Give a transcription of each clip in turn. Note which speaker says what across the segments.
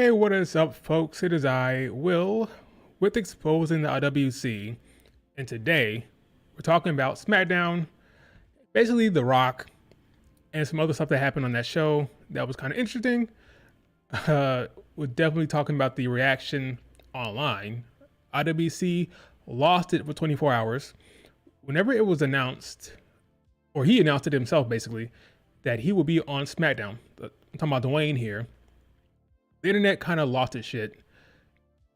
Speaker 1: Hey, what is up, folks? It is I, Will, with Exposing the IWC, and today we're talking about Smackdown, basically The Rock, and some other stuff that happened on that show that was kind of interesting. We're definitely talking about the reaction online. IWC lost it for 24 hours. Whenever it was announced, or he announced it himself basically, that he would be on Smackdown. I'm talking about Dwayne here. The internet kind of lost its shit.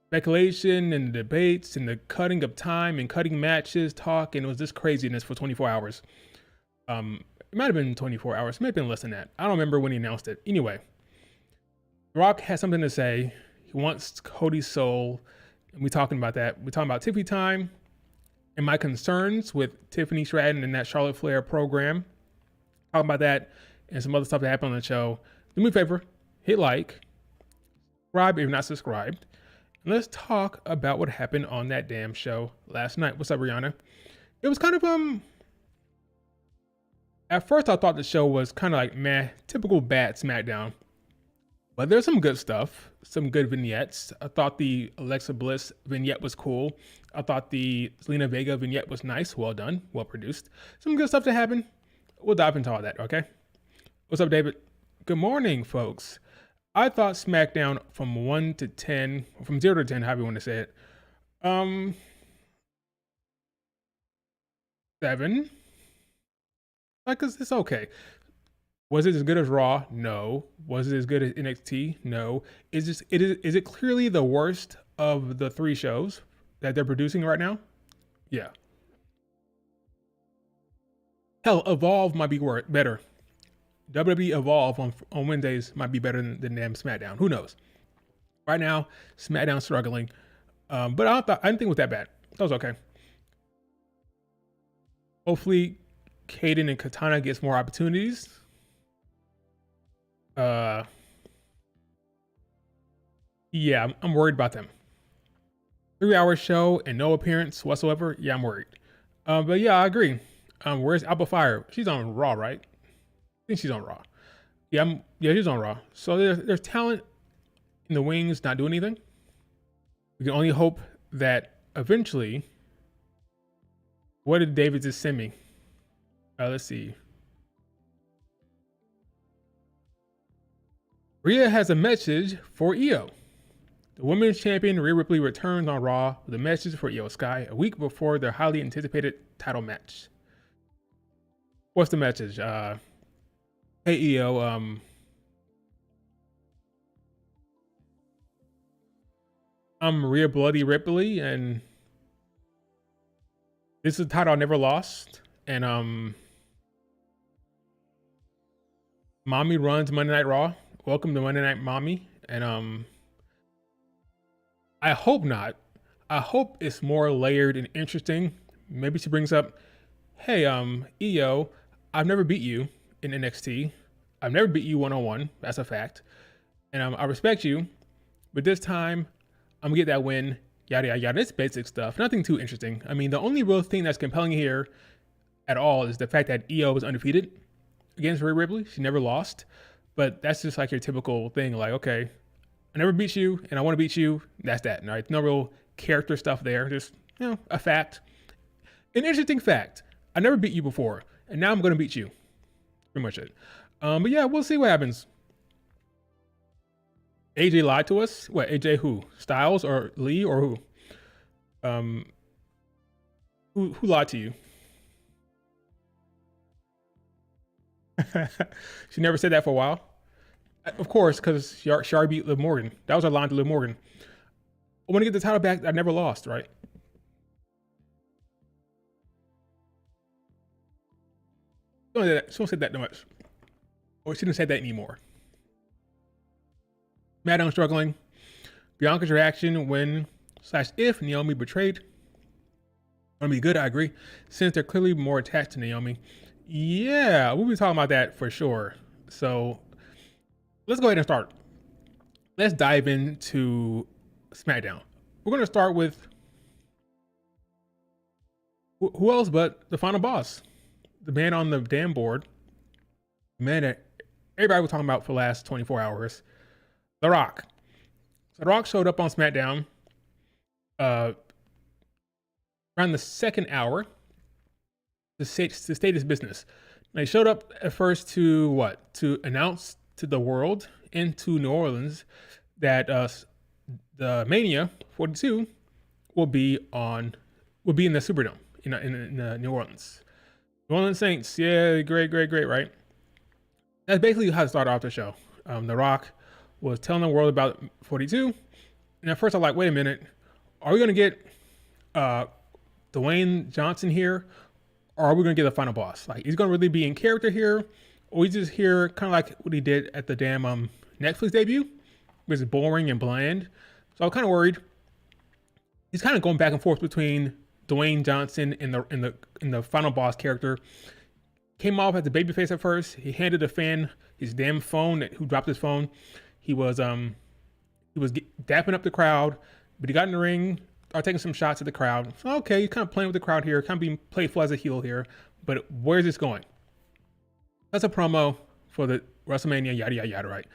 Speaker 1: Speculation and debates and the cutting of time and cutting matches, talk, and it was this craziness for 24 hours. It might have been 24 hours, it might have been less than that. I don't remember when he announced it. Anyway, The Rock has something to say. He wants Cody's soul, and we're talking about that. We're talking about Tiffy time and my concerns with Tiffany Stratton and that Charlotte Flair program. Talking about that and some other stuff that happened on the show. Do me a favor, hit like, subscribe if you're not subscribed. And let's talk about what happened on that damn show last night. What's up, Rihanna? It was kind of at first I thought the show was kind of like meh, typical bad Smackdown. But there's some good stuff, some good vignettes. I thought the Alexa Bliss vignette was cool. I thought the Selena Vega vignette was nice, well done, well produced. Some good stuff that happened. We'll dive into all that, okay? What's up, David? Good morning, folks. I thought Smackdown from 1 to 10, from 0 to 10, however you want to say it, 7. Like, it's okay. Was it as good as Raw? No. Was it as good as NXT? No. Is it clearly the worst of the 3 shows that they're producing right now? Yeah. Hell, Evolve might be better. WWE Evolve on Wednesdays might be better than damn SmackDown. Who knows? Right now, SmackDown's struggling. But I didn't think it was that bad. That was okay. Hopefully, Kaden and Katana gets more opportunities. Yeah, I'm worried about them. 3-hour show and no appearance whatsoever. Yeah, I'm worried. But yeah, I agree. Where's Alpha Fire? She's on Raw, right? I think she's on Raw. Yeah, she's on Raw. So there's talent in the wings not doing anything. We can only hope that eventually. What did David just send me? Let's see. Rhea has a message for Io. The women's champion Rhea Ripley returns on Raw with a message for Io Sky a week before their highly anticipated title match. What's the message? Hey Io, I'm Rhea Bloody Ripley, and this is a title I never lost. And Mommy runs Monday Night Raw. Welcome to Monday Night Mommy. And I hope not. I hope it's more layered and interesting. Maybe she brings up, hey, Io, I've never beat you in NXT. I've never beat you one-on-one. That's a fact. And I respect you. But this time, I'm gonna get that win. Yada, yada, yada. It's basic stuff. Nothing too interesting. I mean, the only real thing that's compelling here at all is the fact that Io was undefeated against Rhea Ripley. She never lost. But that's just like your typical thing. Like, okay, I never beat you and I want to beat you. That's that. All right? No real character stuff there. Just, a fact. An interesting fact. I never beat you before. And now I'm going to beat you. Pretty much it. But yeah, we'll see what happens. AJ lied to us. What, AJ who? Styles or Lee or who? Who lied to you? She never said that for a while. Of course, because she already beat Liv Morgan. That was her line to Liv Morgan. I want to get the title back. I never lost, right? She don't say that too much. Or she didn't say that anymore. Smackdown struggling. Bianca's reaction when / if Naomi betrayed. Gonna be good, I agree. Since they're clearly more attached to Naomi. Yeah, we'll be talking about that for sure. So let's go ahead and start. Let's dive into SmackDown. We're going to start with who else but the final boss, the man on the damn board, the man that everybody was talking about for the last 24 hours, The Rock. So The Rock showed up on SmackDown uh, around the second hour to state his business. Now, he showed up at first to what? To announce to the world and to New Orleans that the Mania 42 will be in the Superdome in New Orleans. New Orleans Saints, yeah, great, right? That's basically how it started off the show. The Rock was telling the world about 42, and at first I'm like, wait a minute, are we gonna get Dwayne Johnson here, or are we gonna get the final boss? Like, he's gonna really be in character here, or we just hear kind of like what he did at the damn Netflix debut, which is boring and bland. So I'm kind of worried. He's kind of going back and forth between Dwayne Johnson and the final boss character. Came off as a babyface at first. He handed a fan his damn phone who dropped his phone. He was dapping up the crowd, but he got in the ring, started taking some shots at the crowd. So, okay, he's kind of playing with the crowd here, kind of being playful as a heel here. But where's this going? That's a promo for the WrestleMania, yada yada yada, right?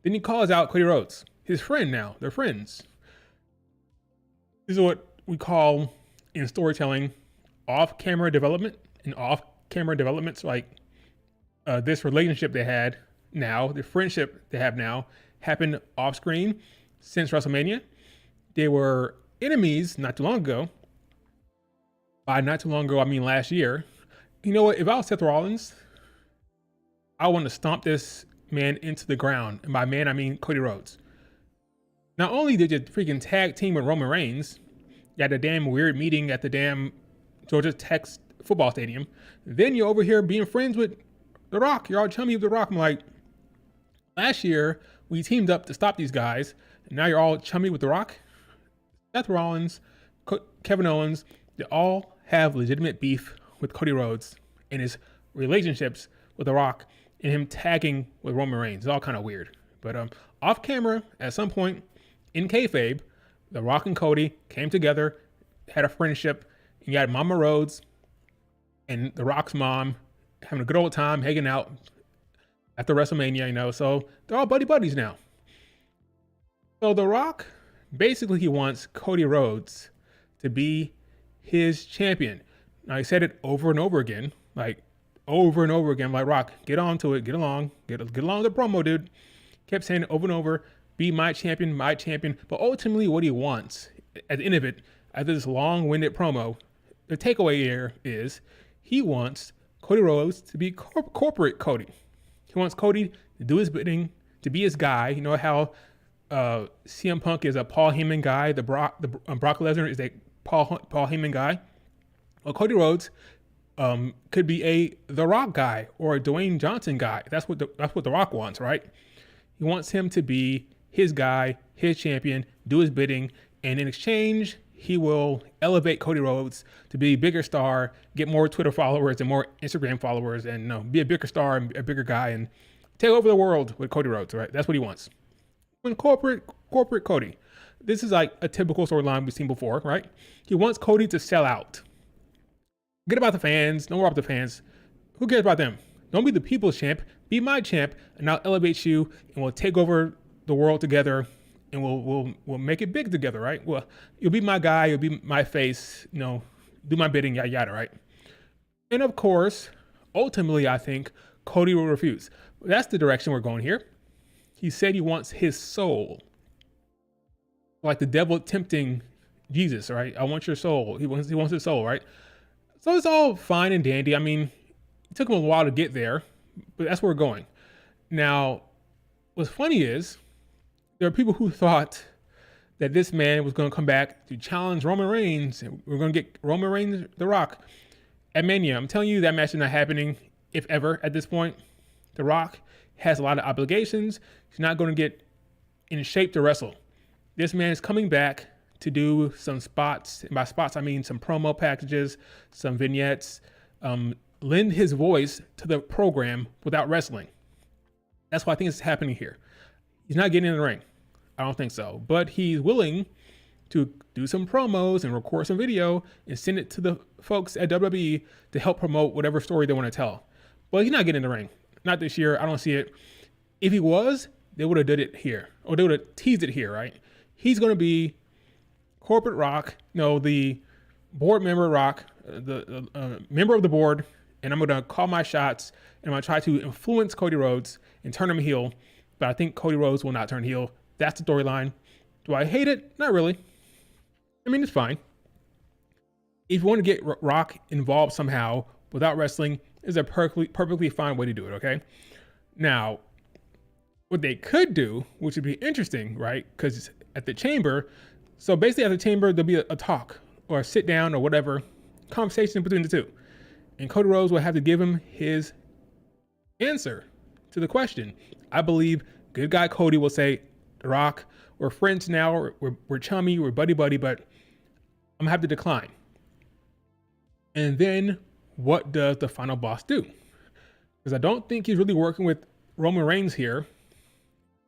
Speaker 1: Then he calls out Cody Rhodes, his friend now. They're friends. This is what we call in storytelling off-camera development. And off-camera developments like this relationship they had now, the friendship they have now, happened off-screen since WrestleMania. They were enemies not too long ago. By not too long ago, I mean last year. You know what? If I was Seth Rollins, I want to stomp this man into the ground. And by man, I mean Cody Rhodes. Not only did you freaking tag team with Roman Reigns, you had a damn weird meeting at the damn Georgia Tech football stadium, then you're over here being friends with The Rock. You're all chummy with The Rock. I'm like, last year, we teamed up to stop these guys, and now you're all chummy with The Rock? Seth Rollins, Kevin Owens, they all have legitimate beef with Cody Rhodes and his relationships with The Rock and him tagging with Roman Reigns. It's all kind of weird. But off camera, at some point, in kayfabe, The Rock and Cody came together, had a friendship, and you had Mama Rhodes and The Rock's mom having a good old time hanging out after WrestleMania, so they're all buddies now. So The Rock, basically he wants Cody Rhodes to be his champion. Now he said it over and over again, like Rock, get on to it, get along with the promo, dude. Kept saying it over and over, be my champion. But ultimately what he wants at the end of it, after this long-winded promo, the takeaway here is he wants Cody Rhodes to be corporate Cody. He wants Cody to do his bidding, to be his guy. You know how CM Punk is a Paul Heyman guy, Brock Lesnar is a Paul Heyman guy. Well, Cody Rhodes could be The Rock guy or a Dwayne Johnson guy. That's what The Rock wants, right? He wants him to be his guy, his champion, do his bidding, and in exchange, he will elevate Cody Rhodes to be a bigger star, get more Twitter followers and more Instagram followers, and be a bigger star and a bigger guy and take over the world with Cody Rhodes, right? That's what he wants. When corporate Cody. This is like a typical storyline we've seen before, right? He wants Cody to sell out. Forget about the fans. No more about the fans. Who cares about them? Don't be the people's champ. Be my champ, and I'll elevate you, and we'll take over the world together, and we'll make it big together, right? Well, you'll be my guy. You'll be my face. Do my bidding, yada yada, right? And of course, ultimately, I think Cody will refuse. That's the direction we're going here. He said he wants his soul, like the devil tempting Jesus, right? I want your soul. He wants his soul, right? So it's all fine and dandy. I mean, it took him a while to get there, but that's where we're going. Now, what's funny is there are people who thought that this man was going to come back to challenge Roman Reigns, and we're going to get Roman Reigns, The Rock, at Mania. I'm telling you, that match is not happening, if ever, at this point. The Rock has a lot of obligations. He's not going to get in shape to wrestle. This man is coming back to do some spots. And by spots, I mean some promo packages, some vignettes, lend his voice to the program without wrestling. That's why I think it's happening here. He's not getting in the ring. I don't think so. But he's willing to do some promos and record some video and send it to the folks at WWE to help promote whatever story they want to tell. But he's not getting in the ring. Not this year. I don't see it. If he was, they would have did it here. Or they would have teased it here, right? he's going to be corporate Rock, the board member Rock, the member of the board, and I'm going to call my shots, and I'm going to try to influence Cody Rhodes and turn him heel, but I think Cody Rhodes will not turn heel. That's the storyline. Do I hate it? Not really. I mean, it's fine. If you want to get Rock involved somehow without wrestling, is a perfectly fine way to do it, okay? Now, what they could do, which would be interesting, right? Because at the Chamber, so basically at the Chamber, there'll be a talk or a sit down or whatever, conversation between the two. And Cody Rhodes will have to give him his answer to the question. I believe good guy Cody will say, The Rock, we're friends now, we're chummy, we're buddy-buddy, but I'm gonna have to decline. And then what does the final boss do? Because I don't think he's really working with Roman Reigns here.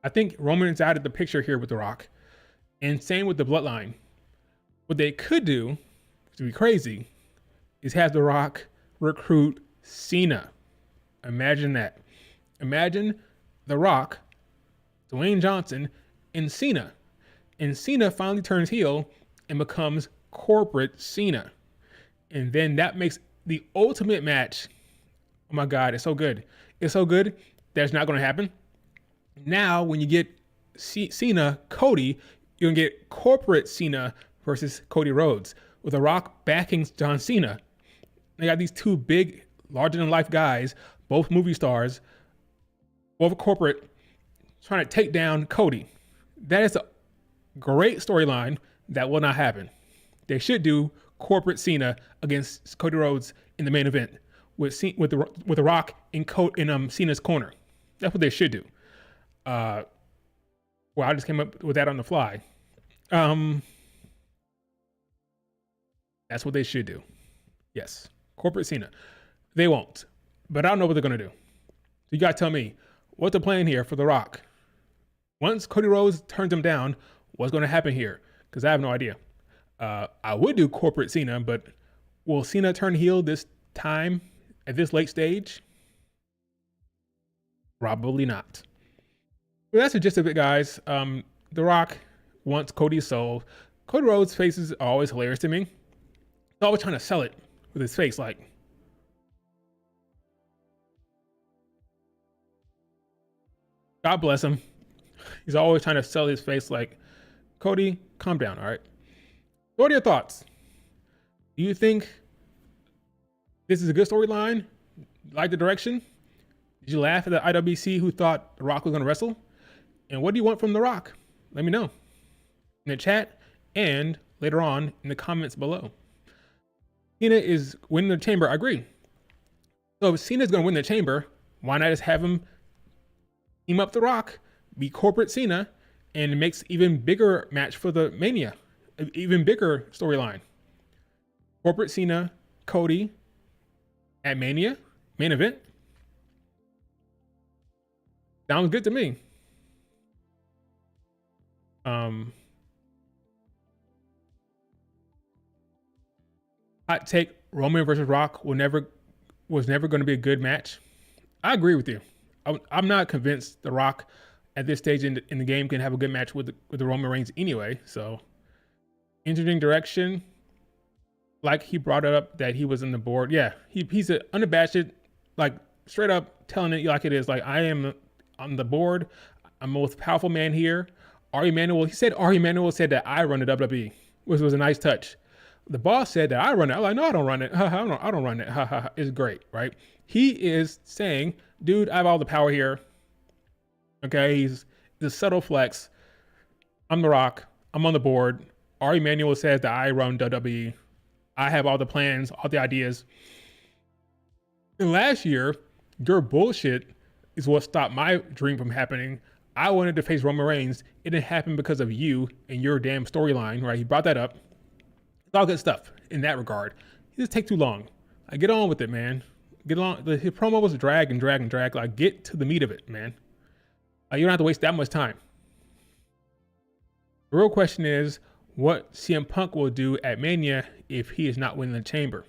Speaker 1: I think Roman is out of the picture here with The Rock. And same with the Bloodline. What they could do, which would be crazy, is have The Rock recruit Cena. Imagine that. Imagine The Rock, Dwayne Johnson, and Cena. And Cena finally turns heel and becomes corporate Cena. And then that makes the ultimate match. Oh my God, it's so good. It's so good that it's not going to happen. Now, when you get Cena, Cody, you're going to get corporate Cena versus Cody Rhodes with The Rock backing John Cena. They got these two big, larger-than-life guys, both movie stars, both corporate, trying to take down Cody. That is a great storyline that will not happen. They should do corporate Cena against Cody Rhodes in the main event with the Rock in Cena's corner. That's what they should do. Well, I just came up with that on the fly. That's what they should do. Yes, corporate Cena. They won't, but I don't know what they're gonna do. So you gotta tell me what's the plan here for The Rock. Once Cody Rhodes turns him down, what's gonna happen here? Because I have no idea. I would do corporate Cena, but will Cena turn heel this time at this late stage? Probably not. Well, that's the gist of it, guys. The Rock wants Cody's soul. Cody Rhodes' faces are always hilarious to me. He's always trying to sell it with his face, like. God bless him. He's always trying to sell his face like, Cody, calm down, all right? What are your thoughts? Do you think this is a good storyline? Like the direction? Did you laugh at the IWC who thought The Rock was going to wrestle? And what do you want from The Rock? Let me know in the chat and later on in the comments below. Cena is winning the Chamber. I agree. So if Cena's going to win the Chamber, why not just have him team up The Rock, be corporate Cena, and it makes even bigger match for the Mania, even bigger storyline. Corporate Cena, Cody at Mania, main event. Sounds good to me. Hot take: Roman versus Rock was never going to be a good match. I agree with you. I'm not convinced The Rock at this stage in the game can have a good match with the Roman Reigns anyway. So interesting direction. Like he brought it up that he was in the board. Yeah, he's an unabashed, like straight up telling it like it is. Like, I am on the board. I'm the most powerful man here. Ari Emanuel said that I run the WWE, which was a nice touch. The boss said that I run it. I'm like, no, I don't run it. I don't run it. It's great, right? He is saying, dude, I have all the power here. Okay, he's the subtle flex. I'm The Rock. I'm on the board. Ari Emanuel says that I run WWE. I have all the plans, all the ideas. And last year, your bullshit is what stopped my dream from happening. I wanted to face Roman Reigns. It didn't happen because of you and your damn storyline, right? He brought that up. It's all good stuff in that regard. It just take too long. Like, get on with it, man. Get on. His promo was drag and drag and drag. Like, get to the meat of it, man. You don't have to waste that much time. The real question is what CM Punk will do at Mania if he is not winning the Chamber.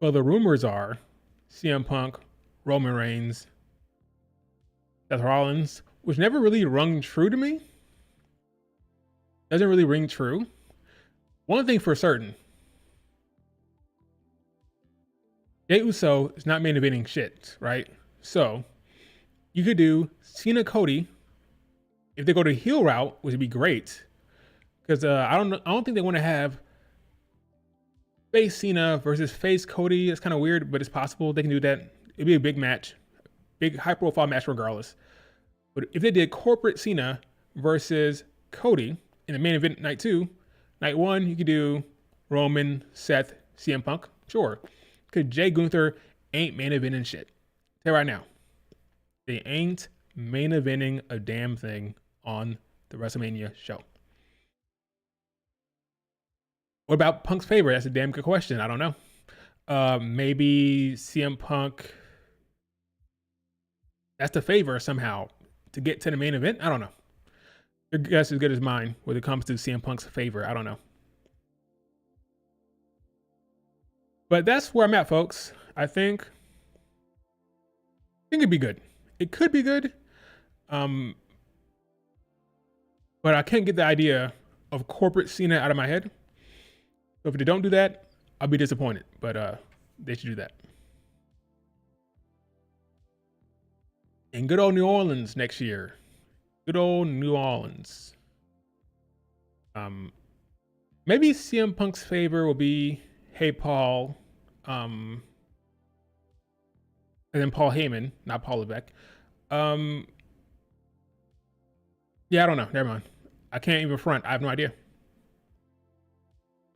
Speaker 1: Well, the rumors are CM Punk, Roman Reigns, Seth Rollins, which never really rung true to me. doesn't really ring true. One thing for certain, Jey Uso is not main eventing shit, right? So you could do Cena Cody if they go the heel route, which would be great. Because I don't think they want to have face Cena versus face Cody. It's kind of weird, but it's possible they can do that. It'd be a big match, big high profile match regardless. But if they did corporate Cena versus Cody in the main event night 2, night 1 you could do Roman, Seth, CM Punk, sure. Because Jay Gunther ain't main eventing shit. Tell you right now, they ain't main eventing a damn thing on the WrestleMania show. What about Punk's favor? That's a damn good question. I don't know. Maybe CM Punk, that's the favor somehow to get to the main event. I don't know. Your guess is as good as mine when it comes to CM Punk's favor. I don't know. But that's where I'm at, folks. I think it'd be good. It could be good. But I can't get the idea of corporate Cena out of my head. So if they don't do that, I'll be disappointed. But they should do that. In good old New Orleans next year. Good old New Orleans. Maybe CM Punk's favor will be, hey Paul, and then Paul Heyman, not Paul Levesque. Yeah, I don't know. Never mind. I can't even front. I have no idea.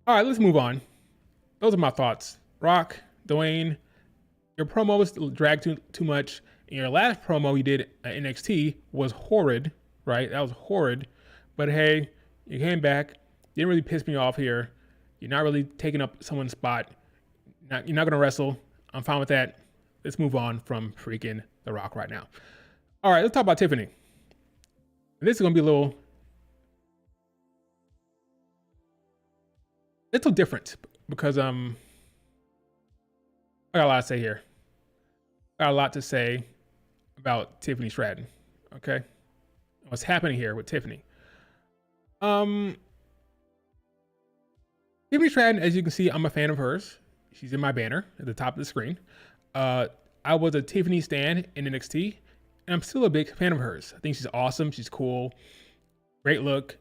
Speaker 1: All right, let's move on. Those are my thoughts. Rock, Dwayne, your promos dragged too much. And your last promo you did at NXT was horrid, right? That was horrid. But hey, you came back. You didn't really piss me off here. You're not really taking up someone's spot. You're not going to wrestle. I'm fine with that. Let's move on from freaking The Rock right now. All right, let's talk about Tiffany. This is going to be a little different because I got a lot to say here. I got a lot to say about Tiffany Stratton. Okay, what's happening here with Tiffany? Tiffany Stratton, as you can see, I'm a fan of hers. She's in my banner at the top of the screen. I was a Tiffany stan in NXT, and I'm still a big fan of hers. I think she's awesome. She's cool. Great look.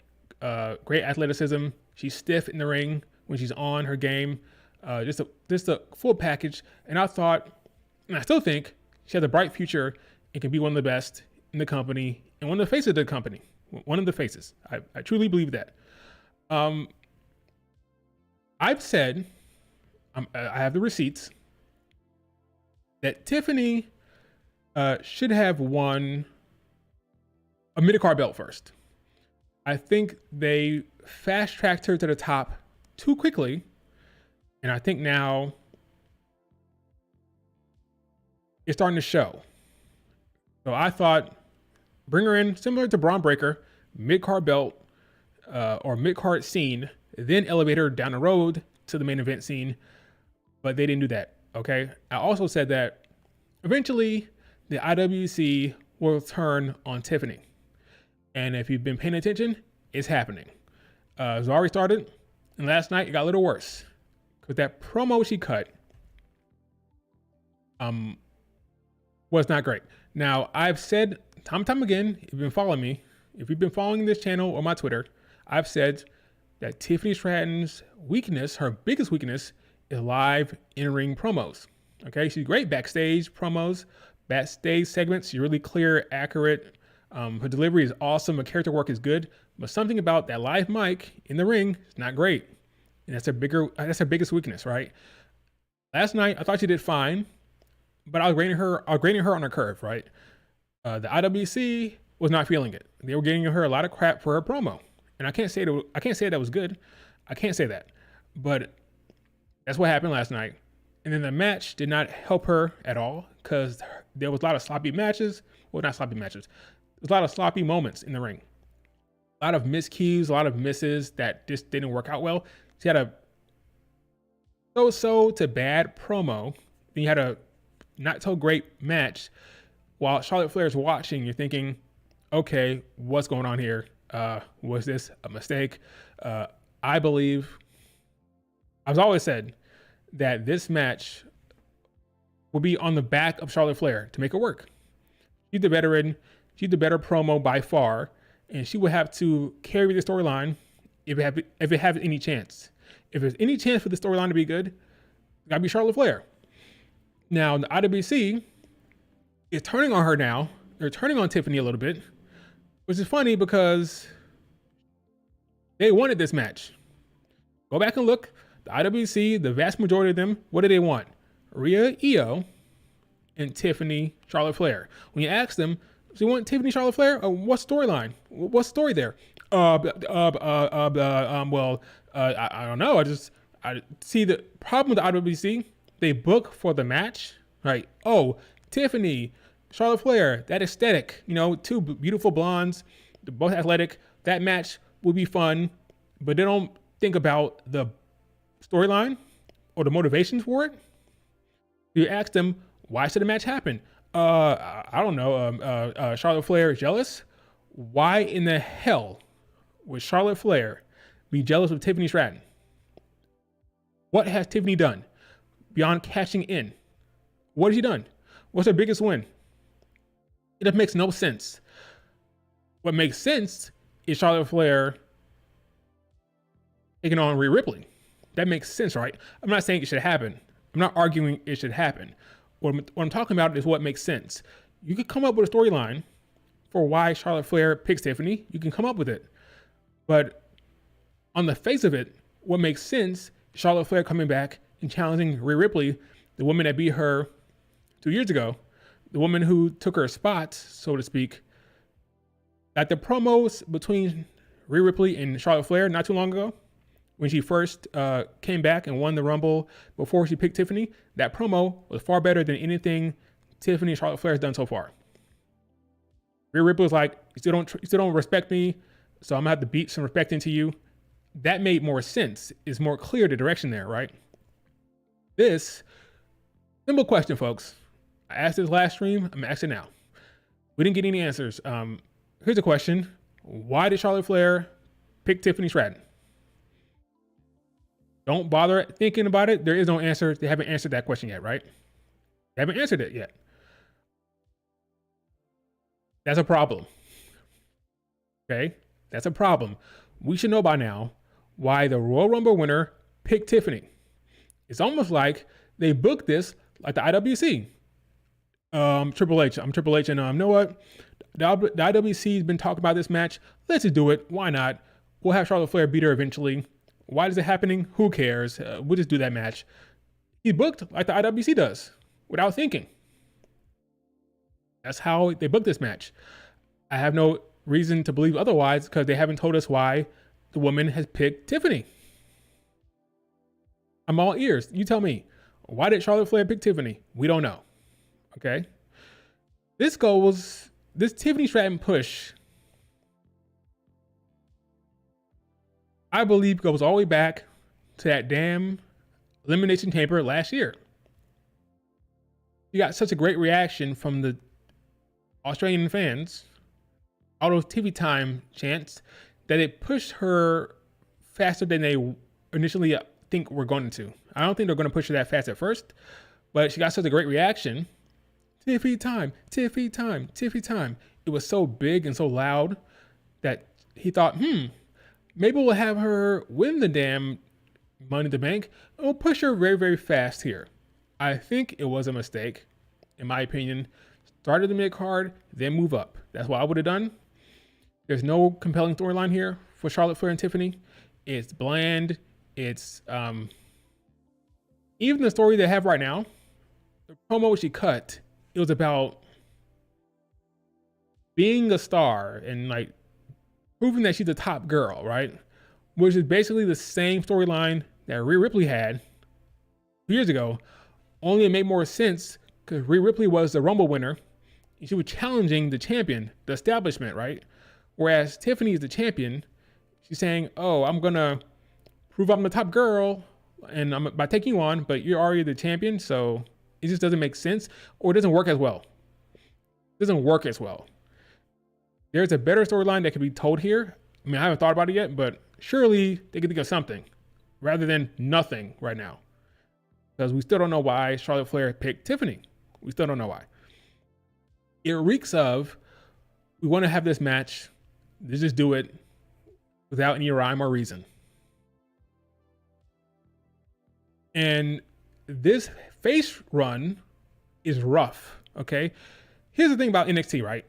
Speaker 1: Great athleticism. She's stiff in the ring when she's on her game. Just a full package. And I thought, and I still think, she has a bright future and can be one of the best in the company and one of the faces of the company. One of the faces. I truly believe that. I've said, I have the receipts, that Tiffany should have won a mid-card belt first. I think they fast-tracked her to the top too quickly, and I think now it's starting to show. So I thought, bring her in similar to Braun Breaker, mid-card belt or mid-card scene, then elevate her down the road to the main event scene, but they didn't do that, okay? I also said that eventually the IWC will turn on Tiffany. And if you've been paying attention, it's happening. It's already started, and last night it got a little worse. Because that promo she cut was not great. Now, I've said time and time again, if you've been following me, if you've been following this channel or my Twitter, I've said that Tiffany Stratton's weakness, her biggest weakness, is live in-ring promos. Okay, she's great backstage promos, backstage segments. She's really clear, accurate. Her delivery is awesome. Her character work is good, but something about that live mic in the ring is not great, and that's her biggest weakness, right? Last night I thought she did fine, but I was grading her on her curve, right? The IWC was not feeling it. They were giving her a lot of crap for her promo, and I can't say that was good. I can't say that, but that's what happened last night. And then the match did not help her at all because there was a lot of sloppy matches. Well, not sloppy matches. There's a lot of sloppy moments in the ring. A lot of miscues, a lot of misses that just didn't work out well. She had a so-so to bad promo. Then you had a not so great match. While Charlotte Flair's watching, you're thinking, okay, what's going on here? Was this a mistake? I believe, I've always said that this match will be on the back of Charlotte Flair to make it work. She's the veteran. She's the better promo by far, and she will have to carry the storyline if it has any chance. If there's any chance for the storyline to be good, it's gotta be Charlotte Flair. Now the IWC is turning on her now. They're turning on Tiffany a little bit, which is funny because they wanted this match. Go back and look. The IWC, the vast majority of them, what do they want? Rhea, Io, and Tiffany, Charlotte Flair. When you ask them, do you want Tiffany, Charlotte Flair? What storyline? What's the story there? I don't know. I see the problem with the IWC. They book for the match, right? Oh, Tiffany, Charlotte Flair, that aesthetic, two beautiful blondes, they're both athletic. That match will be fun, but they don't think about the storyline or the motivations for it. You ask them, why should the match happen? I don't know. Charlotte Flair is jealous. Why in the hell would Charlotte Flair be jealous of Tiffany Stratton? What has Tiffany done beyond cashing in? What has she done? What's her biggest win? It makes no sense. What makes sense is Charlotte Flair taking on Rhea Ripley. That makes sense, right? I'm not saying it should happen. I'm not arguing it should happen. What I'm talking about is what makes sense. You could come up with a storyline for why Charlotte Flair picks Tiffany. You can come up with it. But on the face of it, what makes sense is Charlotte Flair coming back and challenging Rhea Ripley, the woman that beat her 2 years ago, the woman who took her spot, so to speak. At the promos between Rhea Ripley and Charlotte Flair not too long ago, when she first came back and won the Rumble before she picked Tiffany, that promo was far better than anything Tiffany and Charlotte Flair has done so far. Rhea Ripley was like, you still don't respect me, so I'm gonna have to beat some respect into you. That made more sense. It's more clear the direction there, right? This simple question, folks. I asked this last stream. I'm asking now. We didn't get any answers. Here's a question: why did Charlotte Flair pick Tiffany Stratton? Don't bother thinking about it. There is no answer. They haven't answered that question yet, right? They haven't answered it yet. That's a problem. Okay? That's a problem. We should know by now why the Royal Rumble winner picked Tiffany. It's almost like they booked this like the IWC. Triple H. I'm Triple H, and you know what? The IWC has been talking about this match. Let's just do it. Why not? We'll have Charlotte Flair beat her eventually. Why is it happening? Who cares? We'll just do that match. He booked like the IWC does, without thinking. That's how they booked this match. I have no reason to believe otherwise because they haven't told us why the woman has picked Tiffany. I'm all ears. You tell me. Why did Charlotte Flair pick Tiffany? We don't know. Okay? This Tiffany Stratton push, I believe, goes all the way back to that damn Elimination Chamber last year. You got such a great reaction from the Australian fans, all those TV time chants, that it pushed her faster than they initially think we're going to. I don't think they're going to push her that fast at first, but she got such a great reaction. Tiffy time, Tiffy time, Tiffy time. It was so big and so loud that he thought, maybe we'll have her win the damn Money in the Bank, and we'll push her very, very fast here. I think it was a mistake, in my opinion. Start at the mid-card, then move up. That's what I would have done. There's no compelling storyline here for Charlotte Flair and Tiffany. It's bland. It's even the story they have right now, the promo she cut, it was about being a star and like proving that she's a top girl, right? Which is basically the same storyline that Rhea Ripley had 2 years ago. Only it made more sense because Rhea Ripley was the Rumble winner and she was challenging the champion, the establishment, right? Whereas Tiffany is the champion. She's saying, oh, I'm going to prove I'm the top girl and I'm by taking you on, but you're already the champion. So it just doesn't make sense, or it doesn't work as well. It doesn't work as well. There's a better storyline that could be told here. I mean, I haven't thought about it yet, but surely they could think of something rather than nothing right now. Because we still don't know why Charlotte Flair picked Tiffany. We still don't know why. It reeks of, we want to have this match. Let's just do it without any rhyme or reason. And this face run is rough, okay? Here's the thing about NXT, right?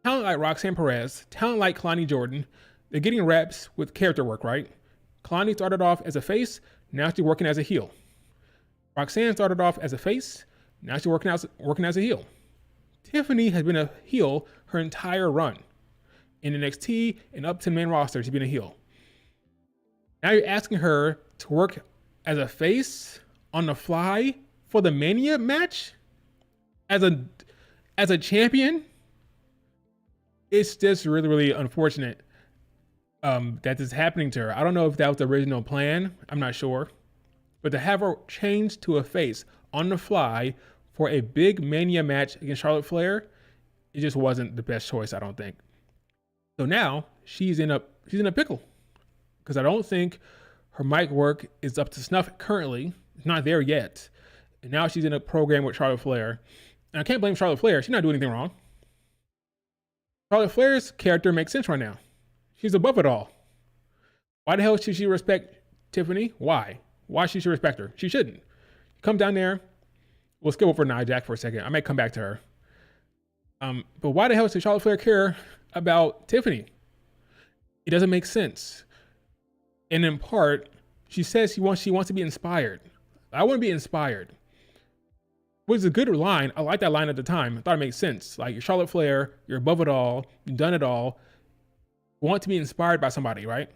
Speaker 1: Talent like Roxanne Perez, talent like Kalani Jordan, they're getting reps with character work, right? Kalani started off as a face, now she's working as a heel. Roxanne started off as a face, now she's working as a heel. Tiffany has been a heel her entire run. In NXT and up to the main roster, she's been a heel. Now you're asking her to work as a face on the fly for the Mania match? As a champion? It's just really, really unfortunate that this is happening to her. I don't know if that was the original plan. I'm not sure. But to have her change to a face on the fly for a big Mania match against Charlotte Flair, it just wasn't the best choice, I don't think. So now she's in a pickle because I don't think her mic work is up to snuff currently. It's not there yet. And now she's in a program with Charlotte Flair. And I can't blame Charlotte Flair. She's not doing anything wrong. Charlotte Flair's character makes sense right now. She's above it all. Why the hell should she respect Tiffany? Why? Why should she respect her? She shouldn't. Come down there. We'll skip over Nia Jax for a second. I may come back to her. But why the hell should Charlotte Flair care about Tiffany? It doesn't make sense. And in part, she says she wants to be inspired. I want to be inspired. Which is a good line. I liked that line at the time. I thought it made sense. Like, you're Charlotte Flair, you're above it all, you've done it all. You want to be inspired by somebody, right?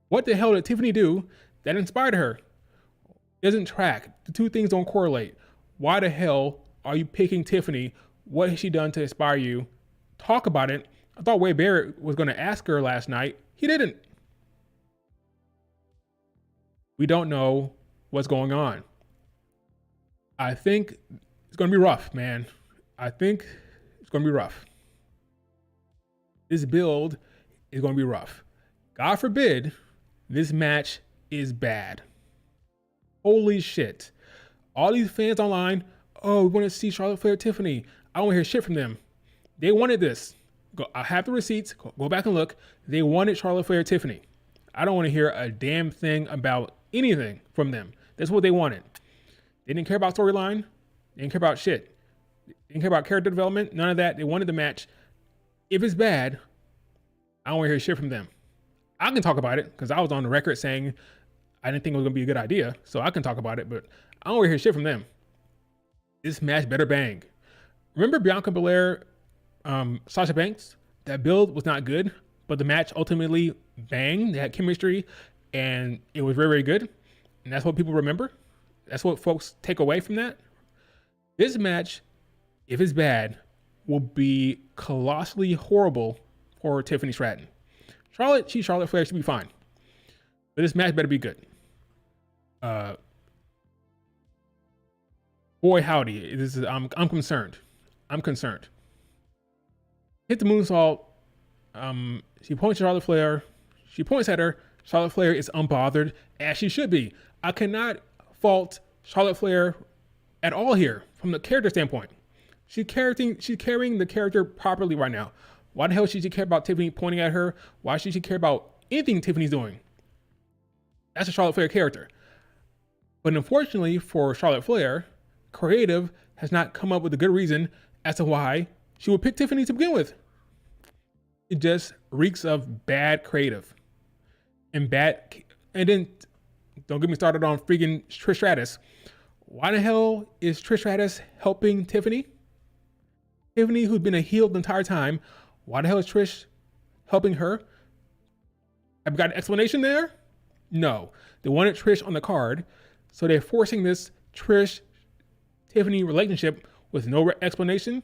Speaker 1: What the hell did Tiffany do that inspired her? It doesn't track. The two things don't correlate. Why the hell are you picking Tiffany? What has she done to inspire you? Talk about it. I thought Wade Barrett was going to ask her last night. He didn't. We don't know what's going on. I think it's going to be rough, man. I think it's going to be rough. This build is going to be rough. God forbid this match is bad. Holy shit. All these fans online, oh, we want to see Charlotte Flair Tiffany. I don't want to hear shit from them. They wanted this. I have the receipts. Go back and look. They wanted Charlotte Flair Tiffany. I don't want to hear a damn thing about anything from them. That's what they wanted. They didn't care about storyline. They didn't care about shit. They didn't care about character development. None of that. They wanted the match. If it's bad, I don't want to hear shit from them. I can talk about it because I was on the record saying I didn't think it was going to be a good idea. So I can talk about it, but I don't want to hear shit from them. This match better bang. Remember Bianca Belair, Sasha Banks? That build was not good, but the match ultimately banged. They had chemistry, and it was very, very good. And that's what people remember. That's what folks take away from that. This match, if it's bad, will be colossally horrible for Tiffany Stratton. Charlotte Flair should be fine. But this match better be good. Boy, howdy. I'm concerned. I'm concerned. Hit the moonsault. She points at Charlotte Flair. She points at her. Charlotte Flair is unbothered, as she should be. I cannot fault Charlotte Flair at all here from the character standpoint. She's carrying the character properly right now. Why the hell should she care about Tiffany pointing at her? Why should she care about anything Tiffany's doing? That's a Charlotte Flair character. But unfortunately for Charlotte Flair, creative has not come up with a good reason as to why she would pick Tiffany to begin with. It just reeks of bad creative. And then don't get me started on freaking Trish Stratus. Why the hell is Trish Stratus helping Tiffany? Tiffany, who's been a heel the entire time, why the hell is Trish helping her? Have you got an explanation there? No. They wanted Trish on the card, so they're forcing this Trish-Tiffany relationship with no explanation.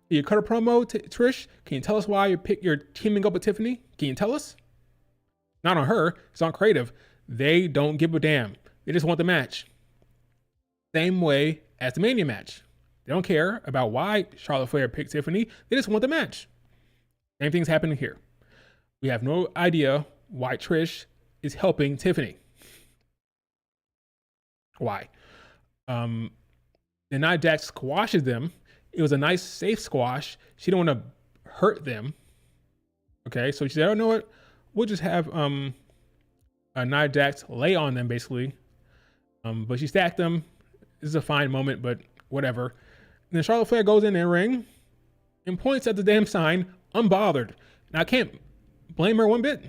Speaker 1: Can you cut a promo, Trish? Can you tell us why you're teaming up with Tiffany? Can you tell us? Not on her. It's on creative. They don't give a damn. They just want the match. Same way as the Mania match. They don't care about why Charlotte Flair picked Tiffany. They just want the match. Same thing's happening here. We have no idea why Trish is helping Tiffany. Why? Um, the Nia Jax squashes them. It was a nice, safe squash. She didn't want to hurt them. Okay, so she said, "Oh, you know what? We'll just have a Nia Jax lay on them, basically." But she stacked them. This is a fine moment, but whatever. And then Charlotte Flair goes in their ring and points at the damn sign, unbothered. And I can't blame her one bit.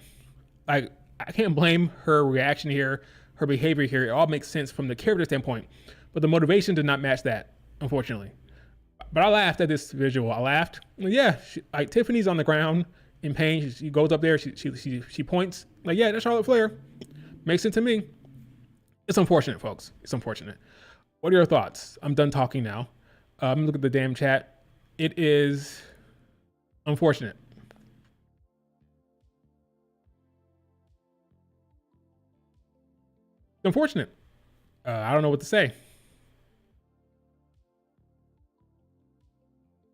Speaker 1: Like, I can't blame her reaction here, her behavior here. It all makes sense from the character standpoint. But the motivation did not match that, unfortunately. But I laughed at this visual. I laughed. Yeah, like Tiffany's on the ground in pain. She goes up there. She points. Like, yeah, that's Charlotte Flair. Makes sense to me. It's unfortunate, folks. It's unfortunate. What are your thoughts? I'm done talking now. Look at the damn chat. It is unfortunate. It's unfortunate. I don't know what to say.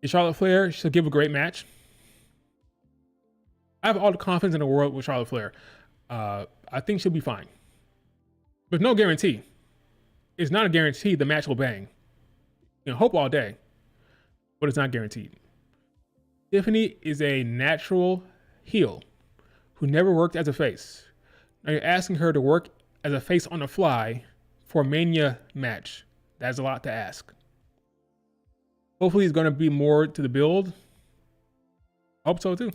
Speaker 1: Is Charlotte Flair? She'll give a great match. I have all the confidence in the world with Charlotte Flair. I think she'll be fine. But no guarantee. It's not a guarantee the match will bang. You can hope all day, but it's not guaranteed. Tiffany is a natural heel who never worked as a face. Now you're asking her to work as a face on the fly for a Mania match. That's a lot to ask. Hopefully it's going to be more to the build. Hope so too.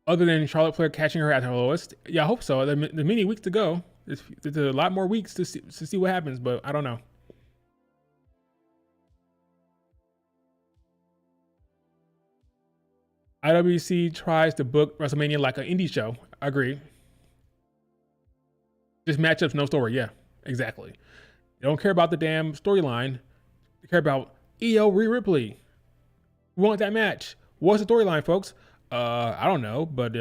Speaker 1: Other than Charlotte Flair catching her at her lowest. Yeah, I hope so. There's many weeks to go. There's a lot more weeks to see what happens, but I don't know. IWC tries to book WrestleMania like an indie show. I agree. Just matchups, no story. Yeah, exactly. They don't care about the damn storyline. They care about EO Rhea Ripley. We want that match. What's the storyline, folks? I don't know, but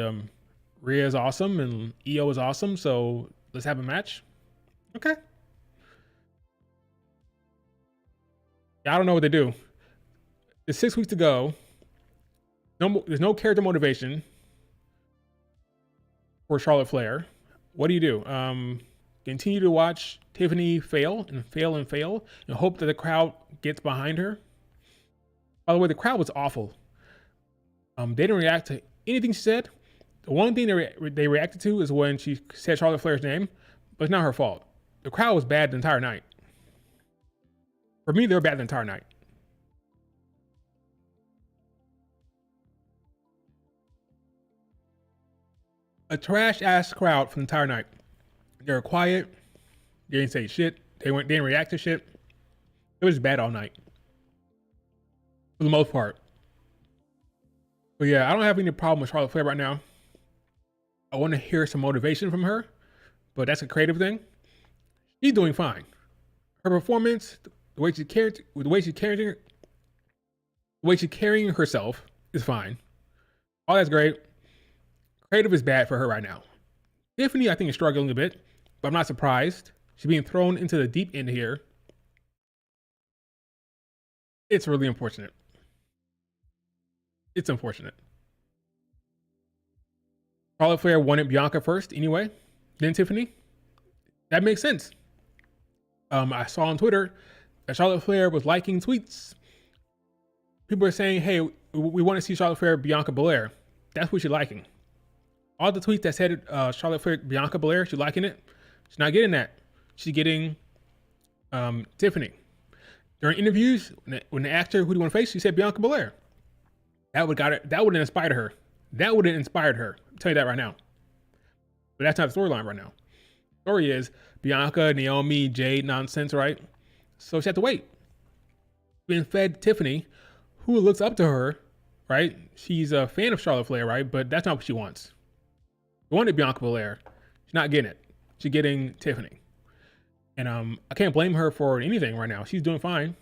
Speaker 1: Rhea is awesome and EO is awesome, so let's have a match. Okay. Yeah, I don't know what they do. There's 6 weeks to go. There's no character motivation for Charlotte Flair. What do? Continue to watch Tiffany fail and fail and fail and hope that the crowd gets behind her. By the way, the crowd was awful. They didn't react to anything she said. The one thing they reacted to is when she said Charlotte Flair's name, but it's not her fault. The crowd was bad the entire night. For me, they were bad the entire night. A trash-ass crowd for the entire night. They were quiet. They didn't say shit. They didn't react to shit. It was bad all night. For the most part. But yeah, I don't have any problem with Charlotte Flair right now. I want to hear some motivation from her, but that's a creative thing. She's doing fine. Her performance, the way she's carrying herself is fine. All that's great. Creative is bad for her right now. Tiffany, I think, is struggling a bit, but I'm not surprised. She's being thrown into the deep end here. It's really unfortunate. It's unfortunate. Charlotte Flair wanted Bianca first anyway, then Tiffany. That makes sense. I saw on Twitter that Charlotte Flair was liking tweets. People are saying, hey, we want to see Charlotte Flair, Bianca Belair. That's what she's liking. All the tweets that said Charlotte Flair, Bianca Belair, she's liking it. She's not getting that. She's getting Tiffany. During interviews, when they asked her who do you want to face, she said Bianca Belair. That would have inspired her. That would have inspired her. I'll tell you that right now. But that's not the storyline right now. The story is Bianca, Naomi, Jade nonsense, right? So she had to wait. Being fed Tiffany, who looks up to her, right? She's a fan of Charlotte Flair, right? But that's not what she wants. She wanted Bianca Belair. She's not getting it. She's getting Tiffany. And I can't blame her for anything right now. She's doing fine.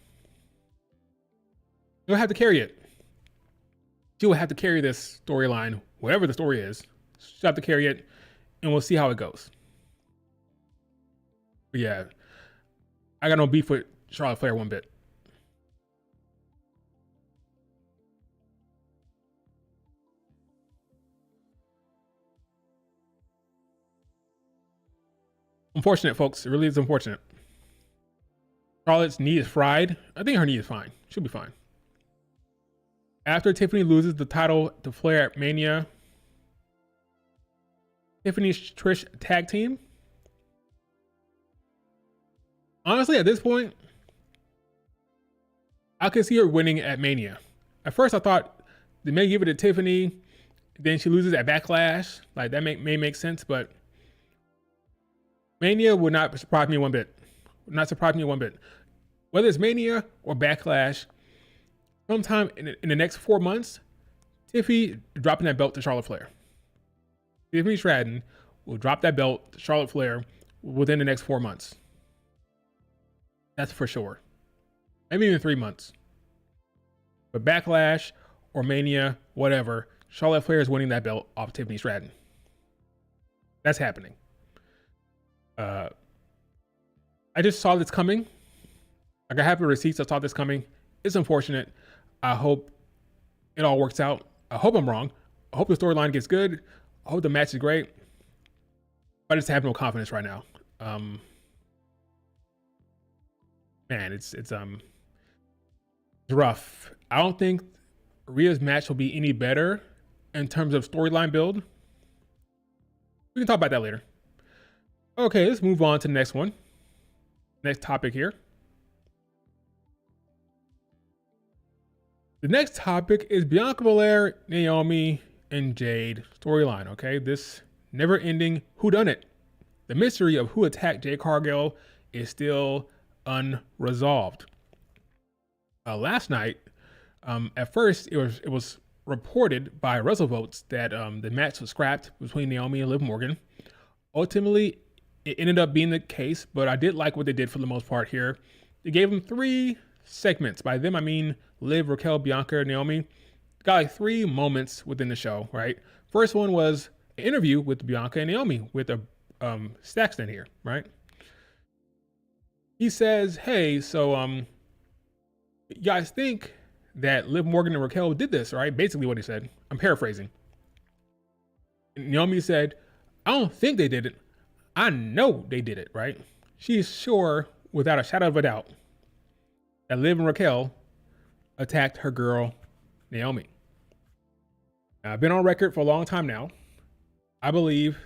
Speaker 1: She'll have to carry it. She will have to carry this storyline, whatever the story is. She'll have to carry it, and we'll see how it goes. But yeah, I got no beef with Charlotte Flair one bit. Unfortunate, folks. It really is unfortunate. Charlotte's knee is fried. I think her knee is fine. She'll be fine. After Tiffany loses the title to Flair at Mania, Tiffany's Trish tag team. Honestly, at this point, I could see her winning at Mania. At first, I thought they may give it to Tiffany, then she loses at Backlash. Like, that may make sense, but Mania would not surprise me one bit. Would not surprise me one bit. Whether it's Mania or Backlash, sometime in the next 4 months, Tiffy dropping that belt to Charlotte Flair. Tiffany Stratton will drop that belt to Charlotte Flair within the next 4 months. That's for sure. Maybe even 3 months. But Backlash or Mania, whatever, Charlotte Flair is winning that belt off Tiffany Stratton. That's happening. I just saw this coming. Like, I have the receipts. I saw this coming. It's unfortunate. I hope it all works out. I hope I'm wrong. I hope the storyline gets good. I hope the match is great. But I just have no confidence right now. Man, it's rough. I don't think Rhea's match will be any better in terms of storyline build. We can talk about that later. Okay, let's move on to the next one. Next topic here. The next topic is Bianca Belair, Naomi, and Jade storyline, okay? This never-ending whodunit. The mystery of who attacked Jade Cargill is still unresolved. Last night, at first, it was reported by WrestleVotes that the match was scrapped between Naomi and Liv Morgan. Ultimately, it ended up being the case, but I did like what they did for the most part here. They gave them 3 segments. By them, I mean Liv, Raquel, Bianca, Naomi. Got like 3 moments within the show, right? First one was an interview with Bianca and Naomi with a Saxton here, right? He says, hey, so you guys think that Liv Morgan and Raquel did this, right? Basically what he said. I'm paraphrasing. And Naomi said, I don't think they did it. I know they did it, right? She's sure, without a shadow of a doubt, that Liv and Raquel attacked her girl, Naomi. Now, I've been on record for a long time now. I believe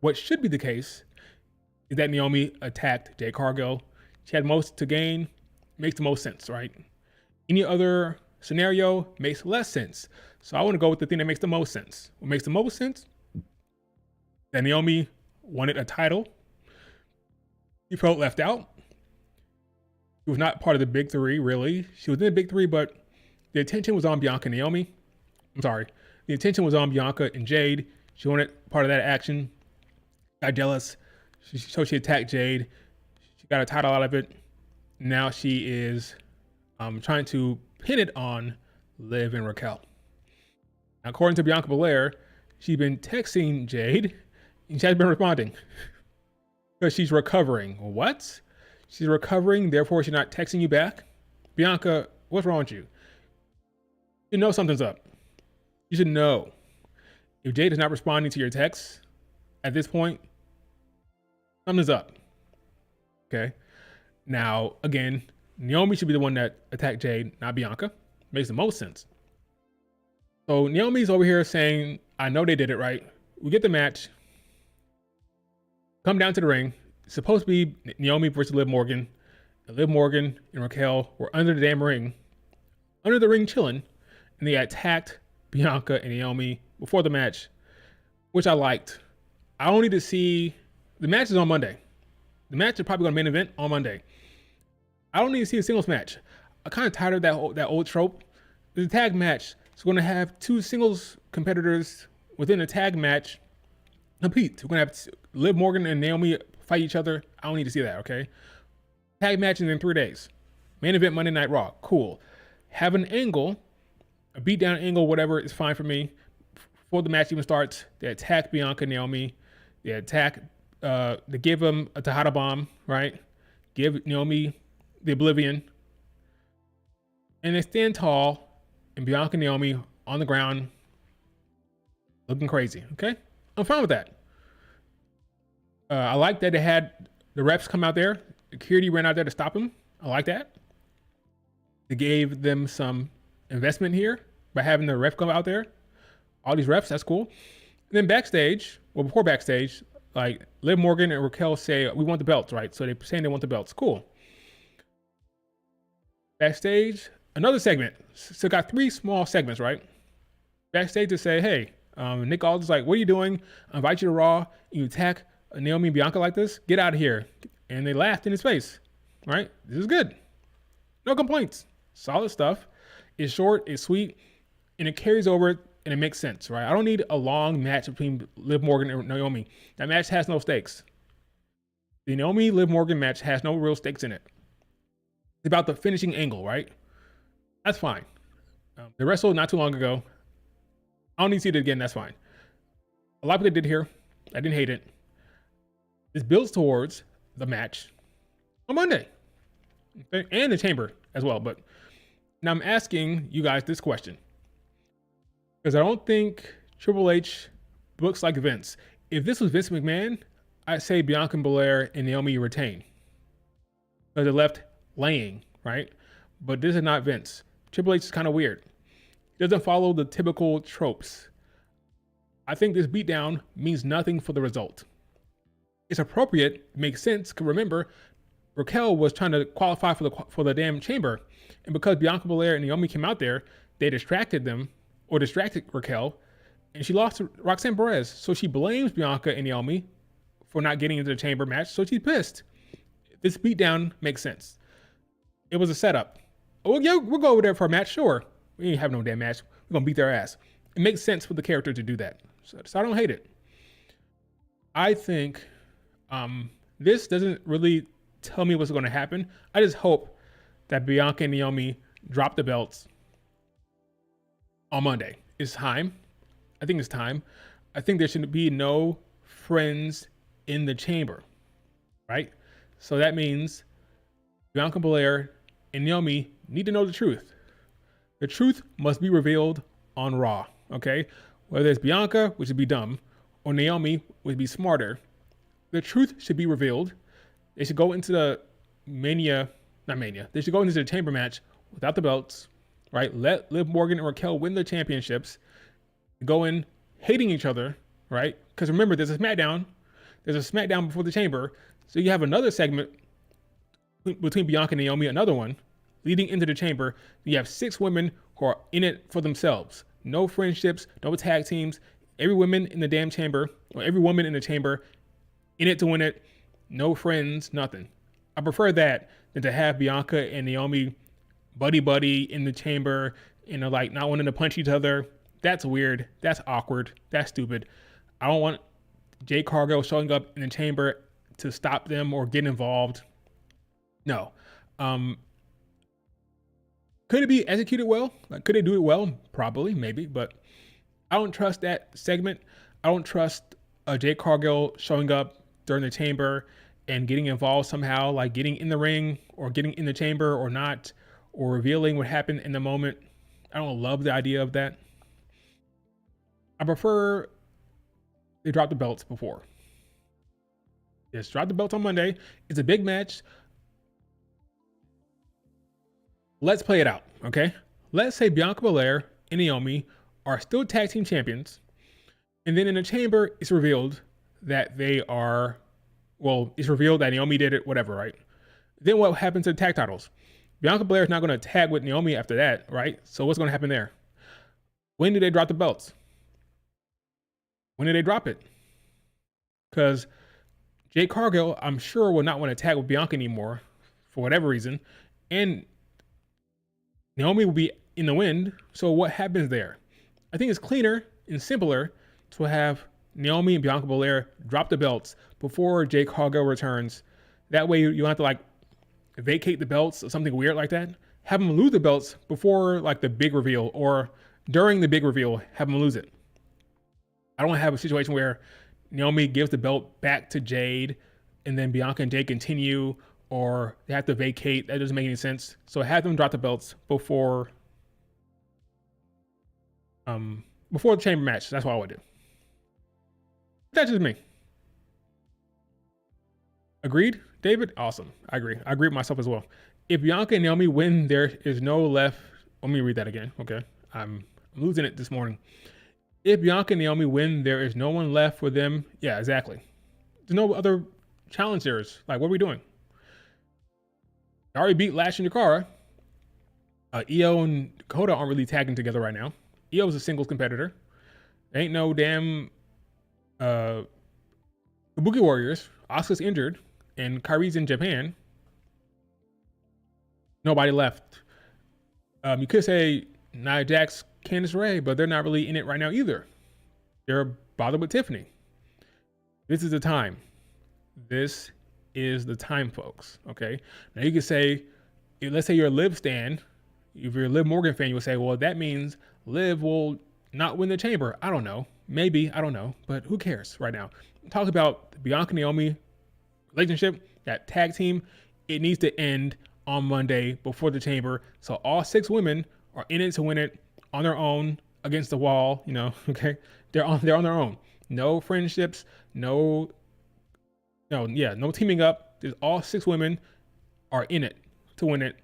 Speaker 1: what should be the case is that Naomi attacked Jade Cargill. She had most to gain. Makes the most sense, right? Any other scenario makes less sense. So I want to go with the thing that makes the most sense. What makes the most sense? That Naomi wanted a title. She felt left out. She was not part of the big 3, really. She was in the big 3, but the attention was on Bianca and Naomi. I'm sorry. The attention was on Bianca and Jade. She wanted part of that action. Got jealous. So she attacked Jade. She got a title out of it. Now she is trying to pin it on Liv and Raquel. Now, according to Bianca Belair, she's been texting Jade and she hasn't been responding because she's recovering. What? She's recovering, therefore she's not texting you back? Bianca, what's wrong with you? You know something's up. You should know. If Jade is not responding to your texts at this point, something's up. Okay? Now, again, Naomi should be the one that attacked Jade, not Bianca. Makes the most sense. So Naomi's over here saying, I know they did it, right? We get the match. Come down to the ring. It's supposed to be Naomi versus Liv Morgan. And Liv Morgan and Raquel were under the damn ring. Under the ring chilling. And they attacked Bianca and Naomi before the match, which I liked. I don't need to see... The match is on Monday. The match is probably going to main event on Monday. I don't need to see a singles match. I'm kind of tired of that old trope. The tag match is going to have 2 singles competitors within a tag match compete. We're going to have Liv Morgan and Naomi fight each other. I don't need to see that, okay? Tag match in 3 days. Main event Monday Night Raw. Cool. Have an angle, a beatdown angle, whatever is fine for me. Before the match even starts, they attack Bianca and Naomi. They attack, they give them a Tejada bomb, right? Give Naomi the Oblivion. And they stand tall, and Bianca and Naomi on the ground looking crazy, okay? I'm fine with that. I like that they had the reps come out there. Security ran out there to stop him. I like that. They gave them some investment here by having the ref come out there. All these reps, that's cool. And then backstage, well, before backstage, like Liv Morgan and Raquel say, we want the belts, right? So they're saying they want the belts. Cool. Backstage, another segment. So got 3 small segments, right? Backstage to say, hey, Nick Aldis like, what are you doing? I invite you to Raw. You attack Naomi and Bianca like this? Get out of here. And they laughed in his face, right? This is good. No complaints. Solid stuff. It's short, it's sweet, and it carries over and it makes sense, right? I don't need a long match between Liv Morgan and Naomi. That match has no stakes. The Naomi Liv Morgan match has no real stakes in it. It's about the finishing angle, right? That's fine. They wrestled not too long ago. I don't need to see it again. That's fine. A lot of what they did here, I didn't hate it. This builds towards the match on Monday, okay? And the chamber as well. But now I'm asking you guys this question because I don't think Triple H books like Vince. If this was Vince McMahon, I'd say Bianca Belair and Naomi retain. Because they're left laying, right? But this is not Vince. Triple H is kind of weird. He doesn't follow the typical tropes. I think this beatdown means nothing for the result. It's appropriate, makes sense, because remember, Raquel was trying to qualify for the damn chamber. And because Bianca Belair and Naomi came out there, they distracted Raquel, and she lost to Roxanne Perez. So she blames Bianca and Naomi for not getting into the chamber match, so she's pissed. This beatdown makes sense. It was a setup. Oh, yeah, we'll go over there for a match, sure. We ain't have no damn match. We're going to beat their ass. It makes sense for the character to do that. So I don't hate it. I think this doesn't really tell me what's going to happen. I just hope that Bianca and Naomi drop the belts on Monday. It's time. I think it's time. I think there should be no friends in the chamber, right? So that means Bianca Belair and Naomi need to know the truth. The truth must be revealed on Raw, okay? Whether it's Bianca, which would be dumb, or Naomi, which would be smarter, the truth should be revealed. They should go into the they should go into the chamber match without the belts, right? Let Liv Morgan and Raquel win the championships, go in hating each other, right? Because remember, there's a Smackdown before the chamber, so you have another segment between Bianca and Naomi, another one, leading into the chamber. You have 6 women who are in it for themselves. No friendships, no tag teams. Every woman in the damn chamber, or every woman in the chamber, in it to win it. No friends, nothing. I prefer that than to have Bianca and Naomi buddy in the chamber, like not wanting to punch each other. That's weird. That's awkward. That's stupid. I don't want Jade Cargill showing up in the chamber to stop them or get involved. No. Could it be executed well? Like, could they do it well? Probably, maybe, but I don't trust that segment. I don't trust Jade Cargill showing up during the chamber and getting involved somehow, like getting in the ring or getting in the chamber or not, or revealing what happened in the moment. I don't love the idea of that. I prefer they drop the belts before. Just drop the belts on Monday. It's a big match. Let's play it out, okay? Let's say Bianca Belair and Naomi are still tag team champions. And then in the chamber, it's revealed that it's revealed that Naomi did it, whatever, right? Then what happens to the tag titles? Bianca Belair is not going to tag with Naomi after that, right? So what's going to happen there? When do they drop the belts? When do they drop it? Because Jade Cargill, I'm sure, will not want to tag with Bianca anymore for whatever reason. And Naomi will be in the wind. So what happens there? I think it's cleaner and simpler to have Naomi and Bianca Belair drop the belts before Jade Cargill returns. That way you don't have to like vacate the belts or something weird like that. Have them lose the belts before like the big reveal, or during the big reveal, have them lose it. I don't want to have a situation where Naomi gives the belt back to Jade and then Bianca and Jade continue, or they have to vacate. That doesn't make any sense. So have them drop the belts before the chamber match. That's what I would do. That's just me. Agreed, David? Awesome. I agree. I agree with myself as well. If Bianca and Naomi win, there is no left. Let me read that again. Okay. I'm losing it this morning. If Bianca and Naomi win, there is no one left for them. Yeah, exactly. There's no other challengers. Like, what are we doing? I already beat Lash and Jakara. Io and Dakota aren't really tagging together right now. Io's a singles competitor. There ain't no damn Kabuki Warriors. Asuka's injured, and Kairi's in Japan. Nobody left. You could say Nia Jax, Candice Ray, but they're not really in it right now either. They're bothered with Tiffany. This is the time. This is the time, folks. Okay. Now you could say, let's say you're a Liv stan. If you're a Liv Morgan fan, you would say, well, that means Liv will not win the chamber. I don't know. Maybe. I don't know. But who cares right now? Talk about the Bianca Naomi relationship, that tag team. It needs to end on Monday before the chamber. So all 6 women are in it to win it on their own against the wall, okay? They're on their own. No friendships, no teaming up. There's all 6 women are in it to win it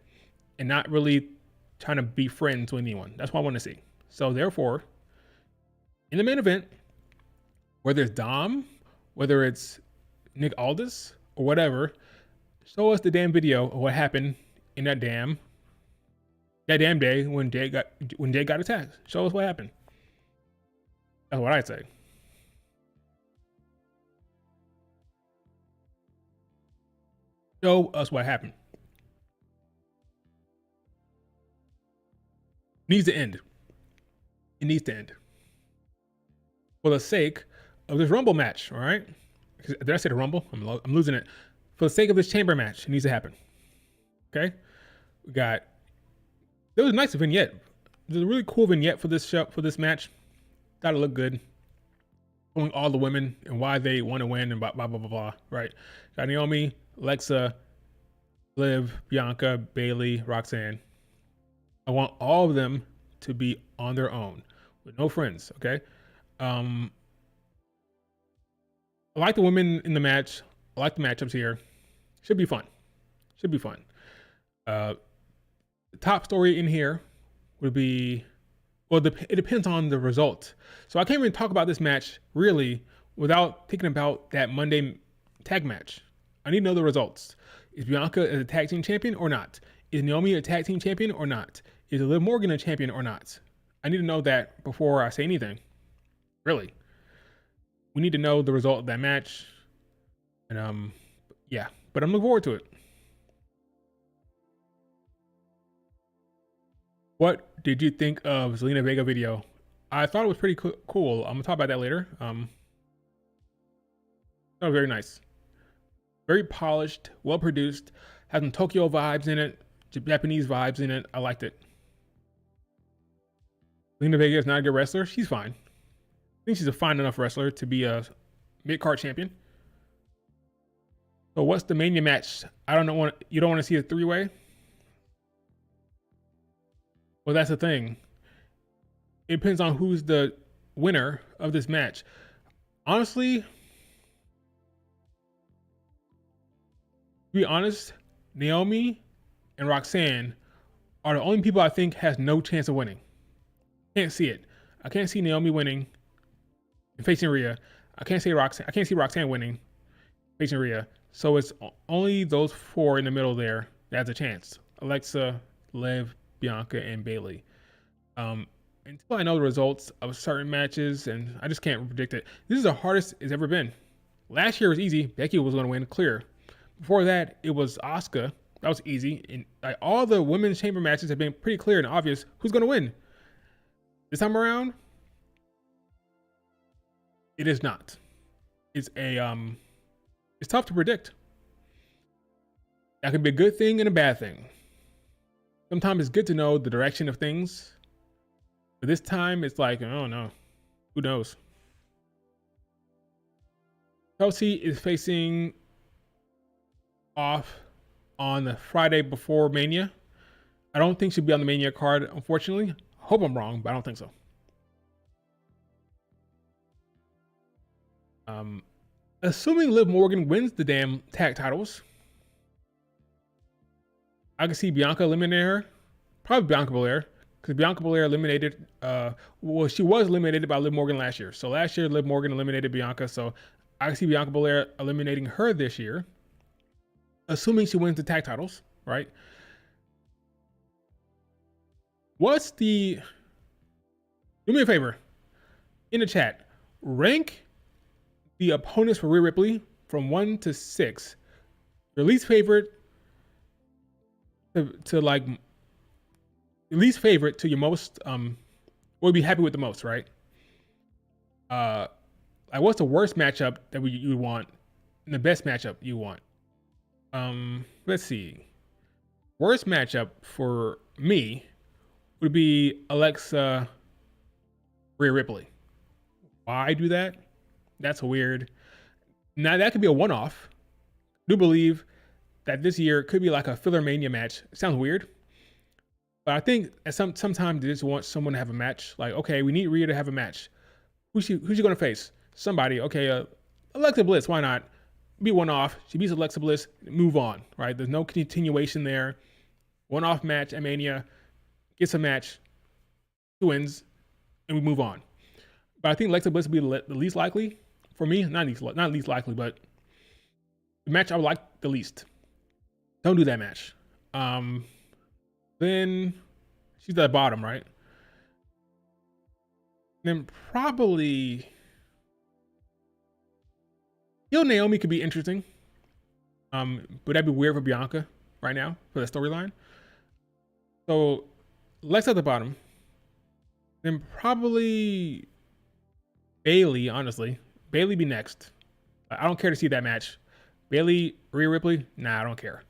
Speaker 1: and not really trying to be friends with anyone. That's what I want to see. So therefore, in the main event, whether it's Dom, whether it's Nick Aldis or whatever, show us the damn video of what happened in that damn day when Jay got attacked. Show us what happened. That's what I'd say. Show us what happened. Needs to end. It needs to end. For the sake of this Rumble match, all right? Did I say the Rumble? I'm losing it. For the sake of this chamber match, it needs to happen. Okay? There was a nice vignette. There's a really cool vignette for this show, for this match. Gotta look good. Showing all the women and why they want to win and blah, blah, blah, blah, blah, right? Got Naomi, Alexa, Liv, Bianca, Bayley, Roxanne. I want all of them to be on their own with no friends, okay? I like the women in the match. I like the matchups here. Should be fun. The top story in here would be, well, it depends on the result. So I can't even talk about this match really without thinking about that Monday tag match. I need to know the results. Is Bianca a tag team champion or not? Is Naomi a tag team champion or not? Is Liv Morgan a champion or not? I need to know that before I say anything. Really. We need to know the result of that match. And yeah, but I'm looking forward to it. What did you think of Zelina Vega video? I thought it was pretty cool. I'm gonna talk about that later. That was very nice. Very polished, well produced, has some Tokyo vibes in it, Japanese vibes in it. I liked it. Zelina Vega is not a good wrestler. She's fine. I think she's a fine enough wrestler to be a mid-card champion. So what's the Mania match? I don't know. You don't want to see a 3-way? Well, that's the thing. It depends on who's the winner of this match. Honestly, to be honest, Naomi and Roxanne are the only people I think has no chance of winning. Can't see it. I can't see Naomi winning and facing Rhea. I can't see Roxanne winning facing Rhea. So it's only those 4 in the middle there that has a chance. Alexa, Liv, Bianca, and Bayley. Until I know the results of certain matches, and I just can't predict it. This is the hardest it's ever been. Last year was easy. Becky was going to win clear. Before that, it was Asuka. That was easy. And like, all the women's chamber matches have been pretty clear and obvious who's going to win. This time around, it is not. It's tough to predict. That could be a good thing and a bad thing. Sometimes it's good to know the direction of things, but this time it's like, I don't know. Who knows? Chelsea is facing off on the Friday before Mania. I don't think she'll be on the Mania card, unfortunately. Hope I'm wrong, but I don't think so. Assuming Liv Morgan wins the damn tag titles, I can see Bianca eliminating her. Probably Bianca Belair, because Bianca Belair eliminated. Well, she was eliminated by Liv Morgan last year. So last year, Liv Morgan eliminated Bianca. So I can see Bianca Belair eliminating her this year, assuming she wins the tag titles, right? What's the? Do me a favor, in the chat, rank the opponents for Rhea Ripley from 1 to 6. Your least favorite to like your least favorite to your most would be happy with the most, right? Like what's the worst matchup that you would want and the best matchup you want? Let's see. Worst matchup for me would be Alexa Rhea Ripley. Why do that? That's weird. Now that could be a one-off. I do believe that this year could be like a filler mania match. It sounds weird, but I think at sometimes they just want someone to have a match. Like, okay, we need Rhea to have a match. Who's she gonna face? Somebody. Okay, Alexa Bliss. Why not? Be one off. She beats Alexa Bliss. Move on. Right? There's no continuation there. One-off match at Mania. Gets a match. She wins, and we move on. But I think Alexa Bliss would be the least likely for me. Not least likely, but the match I would like the least. Don't do that match. Then she's at the bottom, right? Then probably Naomi could be interesting. But that'd be weird for Bianca right now for the storyline. So Lex at the bottom. Then probably Bayley, honestly. Bayley be next. I don't care to see that match. Bayley, Rhea Ripley, nah, I don't care.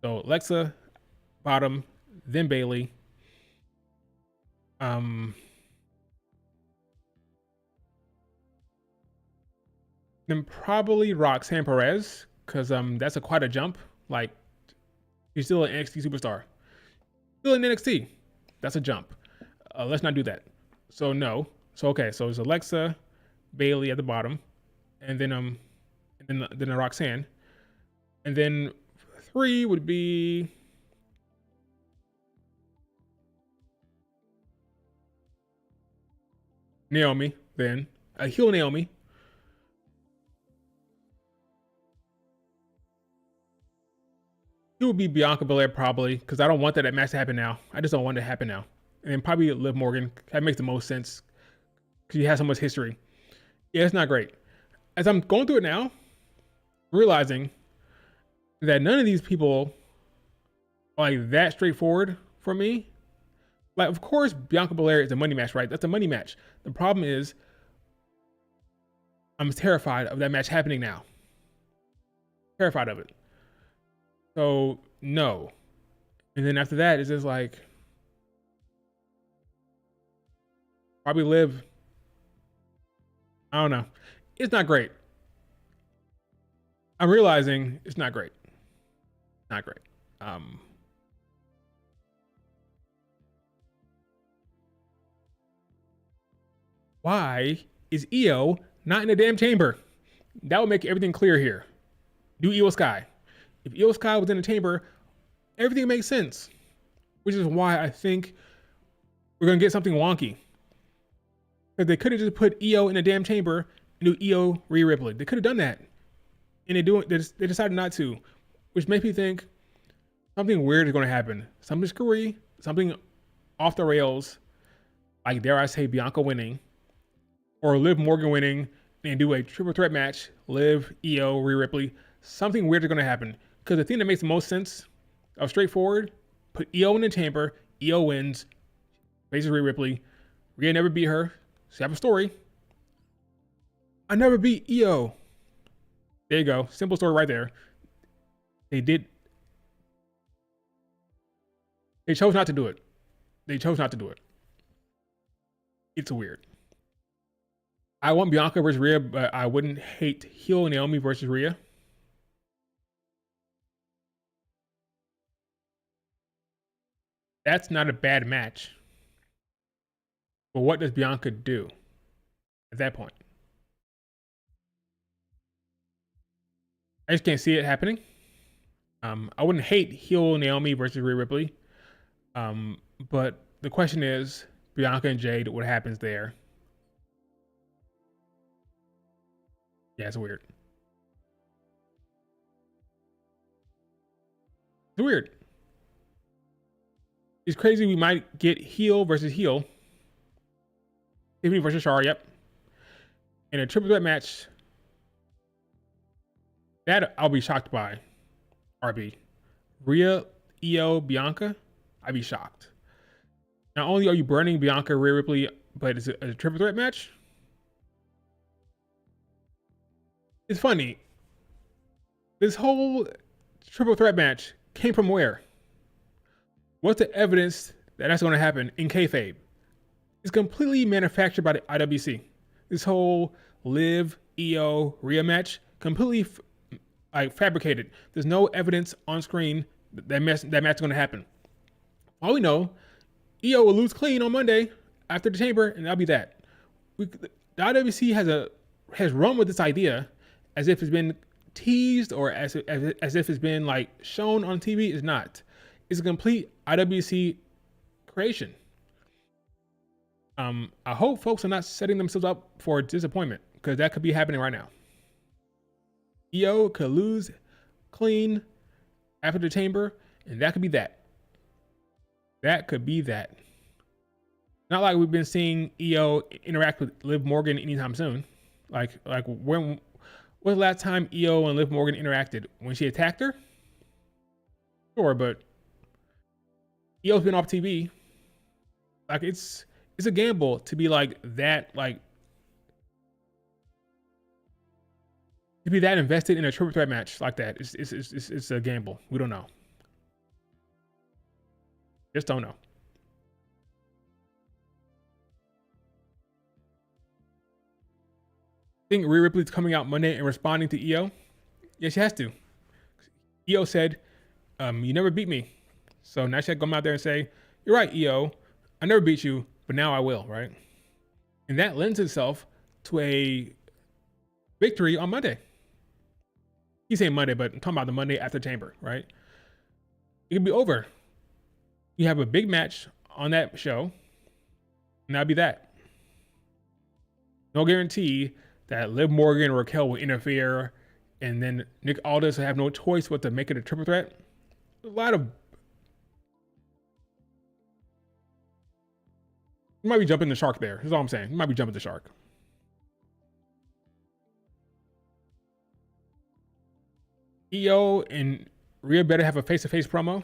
Speaker 1: So Alexa, bottom, then Bayley. Then probably Roxanne Perez, because that's quite a jump. Like, she's still an NXT superstar. Still in NXT. That's a jump. Let's not do that. So no. So okay, so it's Alexa, Bayley at the bottom, and then then a Roxanne. And then 3 would be Naomi, then a heel Naomi. It would be Bianca Belair probably, because I don't want that match to happen now. I just don't want it to happen now. And then probably Liv Morgan. That makes the most sense because she has so much history. Yeah, it's not great. As I'm going through it now, realizing that none of these people are like that straightforward for me. Like, of course, Bianca Belair is a money match, right? That's a money match. The problem is, I'm terrified of that match happening now. Terrified of it. So, no. And then after that, it's just like, probably Liv. I don't know. It's not great. I'm realizing it's not great. Not great. Why is Io not in the damn chamber? That would make everything clear here. Do Io Sky. If Io Sky was in the chamber, everything makes sense. Which is why I think we're going to get something wonky. Because they could have just put Io in the damn chamber and do Io Rhea Ripley. They could have done that. And they decided not to. Which makes me think something weird is going to happen. Something screwy, something off the rails. Like, dare I say, Bianca winning. Or Liv Morgan winning and do a triple threat match. Liv, Io, Rhea Ripley. Something weird is going to happen. Because the thing that makes the most sense of straightforward, put Io in the chamber. Io wins. Faces Rhea Ripley. Rhea never beat her. So you have a story. I never beat Io. There you go. Simple story right there. They chose not to do it. They chose not to do it. It's weird. I want Bianca versus Rhea, but I wouldn't hate heel Naomi versus Rhea. That's not a bad match. But what does Bianca do at that point? I just can't see it happening. I wouldn't hate heel Naomi versus Rhea Ripley. But the question is Bianca and Jade, what happens there? Yeah, it's weird. It's weird. It's crazy. We might get heel versus heel. Tiffany versus Char, yep. In a triple threat match, that I'll be shocked by. RB. Rhea, Io, Bianca, I'd be shocked. Not only are you burning Bianca, Rhea Ripley, but it's a triple threat match. It's funny. This whole triple threat match came from where? What's the evidence that that's going to happen in kayfabe? It's completely manufactured by the IWC. This whole Liv, Io, Rhea match, completely fabricated. There's no evidence on screen that match is going to happen. All we know, Io will lose clean on Monday after the Chamber, and that'll be that. The IWC has run with this idea as if it's been teased or as if it's been like shown on TV. It's not. It's a complete IWC creation. I hope folks are not setting themselves up for disappointment because that could be happening right now. Io could lose clean after the Chamber, and that could be that. That could be that. Not like we've been seeing Io interact with Liv Morgan anytime soon. Like when was the last time Io and Liv Morgan interacted? When she attacked her? Sure, but Io's been off TV. Like it's a gamble to be like that, like to be that invested in a triple threat match like that. It's a gamble. We don't know. Just don't know. I think Rhea Ripley's coming out Monday and responding to Io. Yeah, she has to. Io said, you never beat me. So now she had to come out there and say, you're right, Io. I never beat you, but now I will, right? And that lends itself to a victory on Monday. He's saying Monday, but I'm talking about the Monday after Chamber, right? It could be over. You have a big match on that show, and that'll be that. No guarantee that Liv Morgan or Raquel will interfere, and then Nick Aldis will have no choice but to make it a triple threat. A lot of... You might be jumping the shark there. That's all I'm saying. You might be jumping the shark. Io and Rhea better have a face-to-face promo.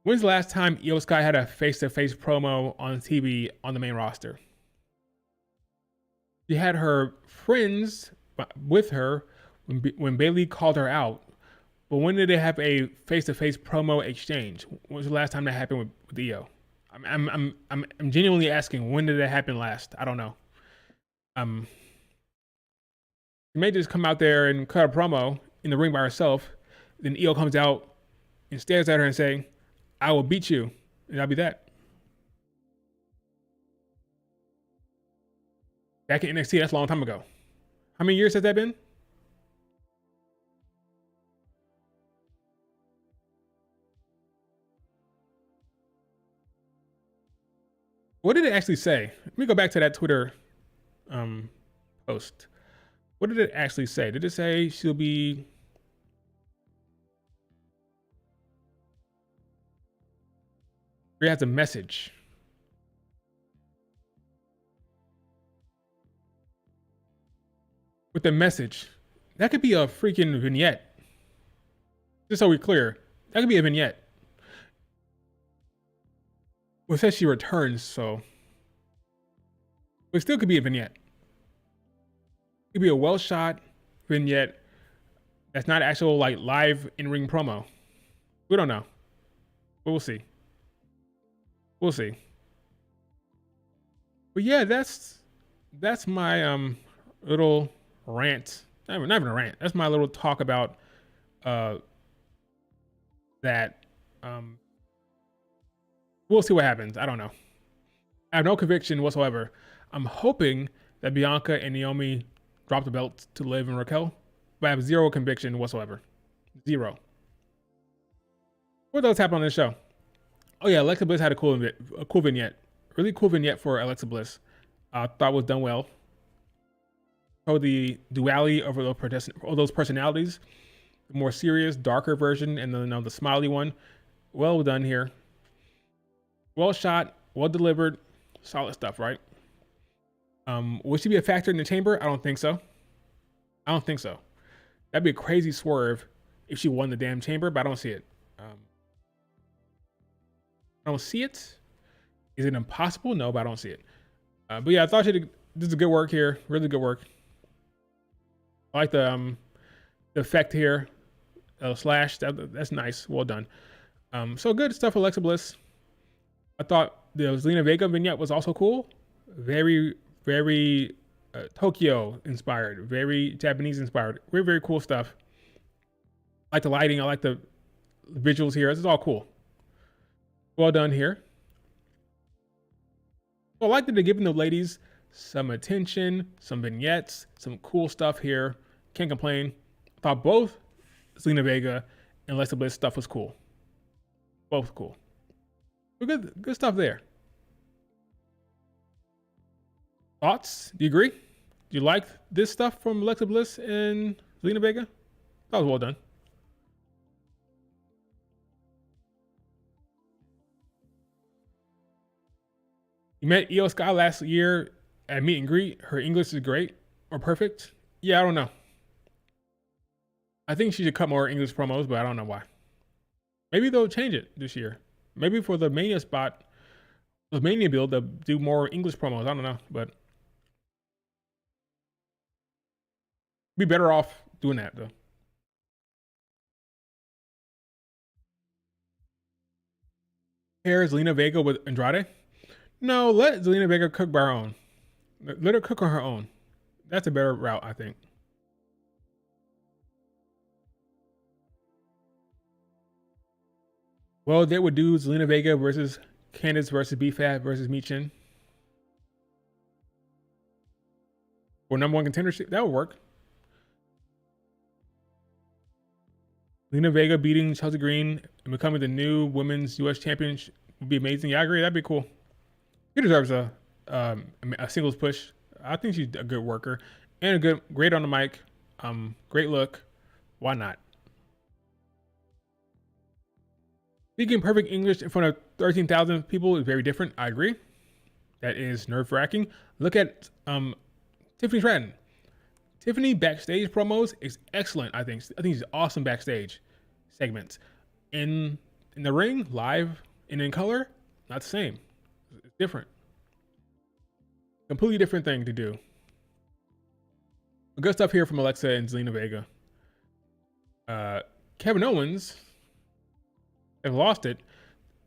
Speaker 1: When's the last time Io Sky had a face-to-face promo on TV on the main roster? She had her friends with her when Bayley called her out. But when did they have a face-to-face promo exchange? When was the last time that happened with Io? I'm genuinely asking, when did that happen last? I don't know. She may just come out there and cut a promo in the ring by herself. Then Io comes out and stares at her and say, I will beat you. And that'll be that. Back in NXT, that's a long time ago. How many years has that been? What did it actually say? Let me go back to that Twitter post. What did it actually say? Did it say she'll be... It has a message. With the message. That could be a freaking vignette. Just so we're clear. That could be a vignette. Well, it says she returns, so... It still could be a vignette. It could be a well-shot vignette that's not actual like live in-ring promo. We don't know. But we'll see. We'll see. But yeah, that's my little rant. Not even a rant. That's my little talk about that. We'll see what happens. I don't know. I have no conviction whatsoever. I'm hoping that Bianca and Naomi drop the belt to Liv and Raquel, but I have zero conviction whatsoever. Zero. What else happened on this show? Oh yeah, Alexa Bliss had a cool vignette. Really cool vignette for Alexa Bliss. I thought was done well. So the duality of those personalities, the more serious, darker version, and then the smiley one. Well done here. Well shot, well delivered, solid stuff, right? Would she be a factor in the chamber? I don't think so. I don't think so. That'd be a crazy swerve if she won the damn chamber, but I don't see it. I don't see it. Is it impossible? No, but I don't see it. But yeah, I thought she did. This is good work here. Really good work. I like the effect here. Slash. That's nice. Well done. So good stuff, Alexa Bliss. I thought the Zelina Vega vignette was also cool. Very, very Tokyo inspired. Very Japanese inspired. Very, very cool stuff. I like the lighting. I like the visuals here. This is all cool. Well done here. So I like that they're giving the ladies some attention, some vignettes, some cool stuff here. Can't complain. I thought both Zelina Vega and Alexa Bliss stuff was cool. Both cool. Good stuff there. Thoughts? Do you agree? Do you like this stuff from Alexa Bliss and Zelina Vega? That was well done. You met Io Sky last year at meet and greet. Her English is great or perfect. Yeah, I don't know. I think she should cut more English promos, but I don't know why. Maybe they'll change it this year. Maybe for the Mania spot, the Mania build, they'll do more English promos. I don't know, but be better off doing that though. Pair Zelina Vega with Andrade. No, let Zelina Vega cook by her own. Let her cook on her own. That's a better route, I think. Well, they would do Zelina Vega versus Candice versus B-Fab versus Michin. For number one contendership, that would work. Zelina Vega beating Chelsea Green and becoming the new women's U.S. champion would be amazing. Yeah, I agree. That'd be cool. She deserves a singles push. I think she's a good worker and great on the mic. Great look. Why not? Speaking perfect English in front of 13,000 people is very different. I agree. That is nerve-wracking. Look at Tiffany Stratton. Tiffany backstage promos is excellent. I think she's awesome backstage segments. In the ring, live and in color, not the same. It's different. Completely different thing to do. Good stuff here from Alexa and Zelina Vega. Kevin Owens have lost it.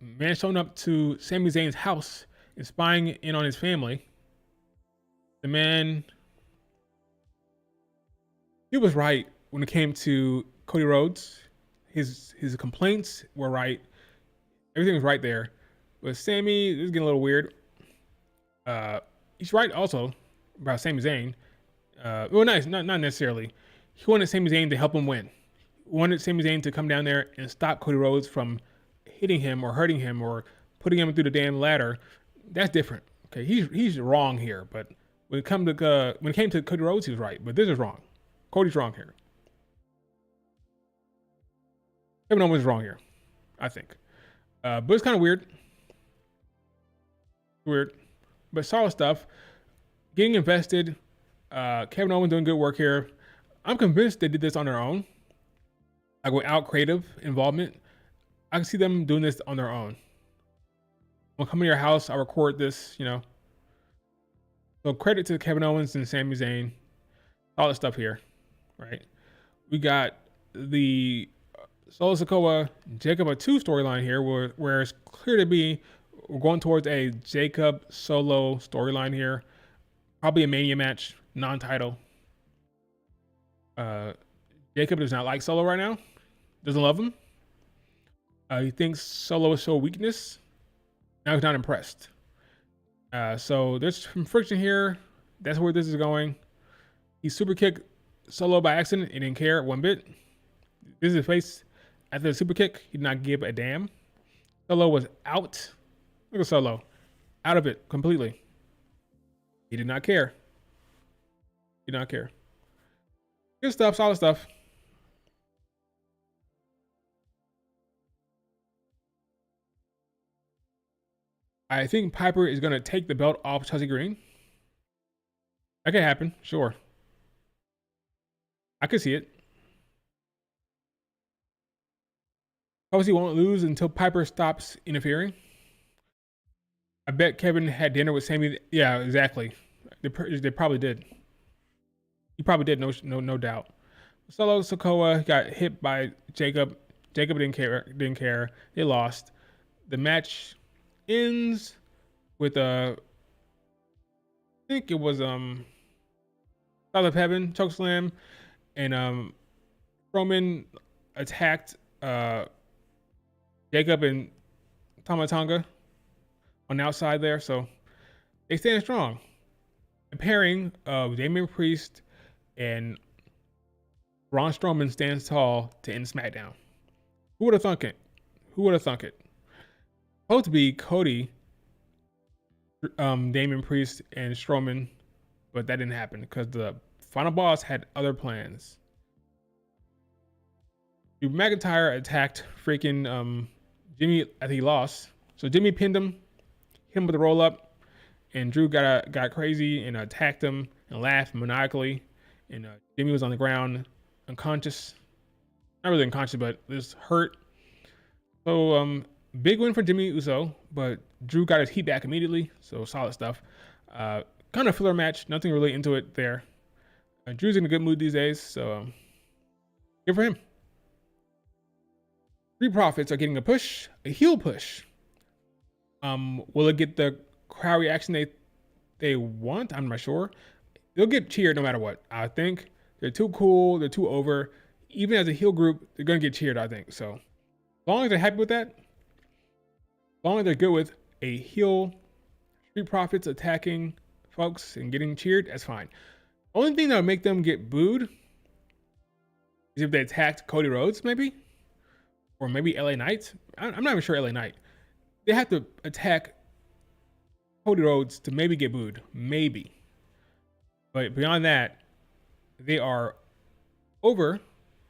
Speaker 1: Man showing up to Sami Zayn's house and spying in on his family. The man, he was right when it came to Cody Rhodes. His complaints were right. Everything was right there. But Sami, this is getting a little weird. He's right also about Sami Zayn. Well, not necessarily. He wanted Sami Zayn to help him win. He wanted Sami Zayn to come down there and stop Cody Rhodes from hitting him or hurting him or putting him through the damn ladder. That's different. Okay, he's wrong here. But when it came to Cody Rhodes, he was right. But this is wrong. Cody's wrong here. Kevin Owens is wrong here, I think. But it's kind of weird. But solid stuff. Getting invested. Kevin Owens doing good work here. I'm convinced they did this on their own. Like without creative involvement. I can see them doing this on their own. I'll come to your house. I'll record this, So credit to Kevin Owens and Sami Zayn. Solid stuff here, right? We got the Solo Sikoa Jacob Atu storyline here where it's clear to be we're going towards a Jacob Solo storyline here. Probably a Mania match, non-title. Jacob does not like Solo right now. Doesn't love him. He thinks Solo is so weakness. Now he's not impressed. So there's some friction here. That's where this is going. He super kicked Solo by accident. He didn't care one bit. This is his face after the super kick. He did not give a damn. Solo was out. Look at Solo. Out of it completely. He did not care. He did not care. Good stuff, solid stuff. I think Piper is going to take the belt off Chelsea Green. That could happen, sure. I could see it. Chelsea won't lose until Piper stops interfering. I bet Kevin had dinner with Sammy. Yeah, exactly. They probably did. He probably did, no doubt. Solo Sikoa got hit by Jacob. Jacob didn't care. They lost. The match ends with I think it was South of Heaven chokeslam, and Roman attacked Jacob and Tamatonga on the outside there, so they stand strong. The pairing of Damian Priest and Braun Strowman stands tall to end SmackDown. Who would have thunk it? Who would have thunk it? Supposed to be Cody, Damian Priest, and Strowman, but that didn't happen because the final boss had other plans. Drew McIntyre attacked freaking Jimmy. I think he lost, so Jimmy pinned him, hit him with a roll up, and Drew got crazy and attacked him and laughed maniacally, and Jimmy was on the ground unconscious, not really unconscious, but just hurt. So big win for Jimmy Uso, but Drew got his heat back immediately, so solid stuff. Kind of filler match, nothing really into it there. Drew's in a good mood these days, so good for him. Street Profits are getting a push, a heel push. Will it get the crowd reaction they want? I'm not sure. They'll get cheered no matter what. I think they're too cool, they're too over. Even as a heel group, they're gonna get cheered, I think. So as long as they're happy with that, as long as they're good with a heel Street Profits attacking folks and getting cheered, that's fine. Only thing that would make them get booed is if they attacked Cody Rhodes, maybe, or maybe LA Knight. I'm not even sure LA Knight. They have to attack Cody Rhodes to maybe get booed, maybe. But beyond that, they are over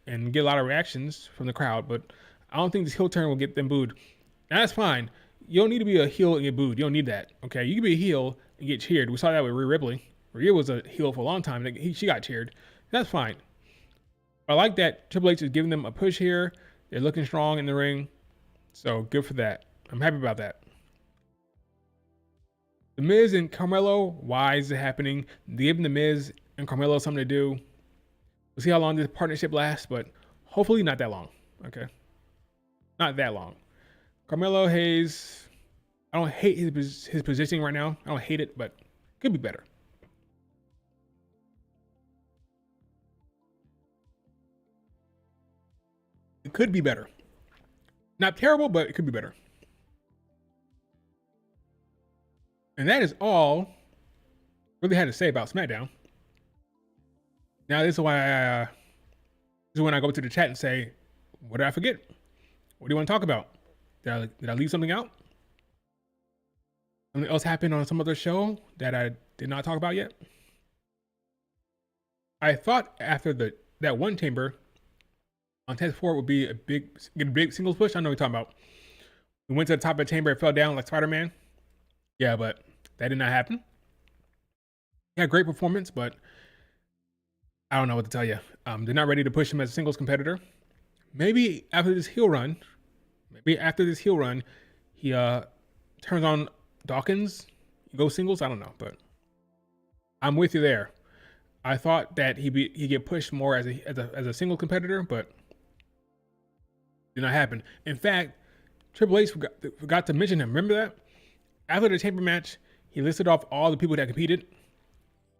Speaker 1: and get a lot of reactions from the crowd. But I don't think this heel turn will get them booed. And that's fine. You don't need to be a heel and get booed. You don't need that. Okay, you can be a heel and get cheered. We saw that with Rhea Ripley. Rhea was a heel for a long time. She got cheered. That's fine. I like that Triple H is giving them a push here. They're looking strong in the ring. So good for that. I'm happy about that. The Miz and Carmelo, why is it happening? Giving The Miz and Carmelo something to do. We'll see how long this partnership lasts, but hopefully not that long. Okay? Not that long. Carmelo Hayes, I don't hate his positioning right now. I don't hate it, but it could be better. It could be better. Not terrible, but it could be better. And that is all I really had to say about SmackDown. Now this is why this is when I go to the chat and say, what did I forget? What do you want to talk about? Did I leave something out? Something else happened on some other show that I did not talk about yet? I thought after that one chamber on Test 4 would be get a big singles push. I know what you're talking about. We went to the top of the chamber, it fell down like Spider-Man. Yeah, but that did not happen. He had a great performance, but I don't know what to tell you. They're not ready to push him as a singles competitor. Maybe after this heel run, he turns on Dawkins, goes singles. I don't know, but I'm with you there. I thought that he'd get pushed more as a single competitor, but did not happen. In fact, Triple H forgot to mention him. Remember that? After the chamber match, he listed off all the people that competed,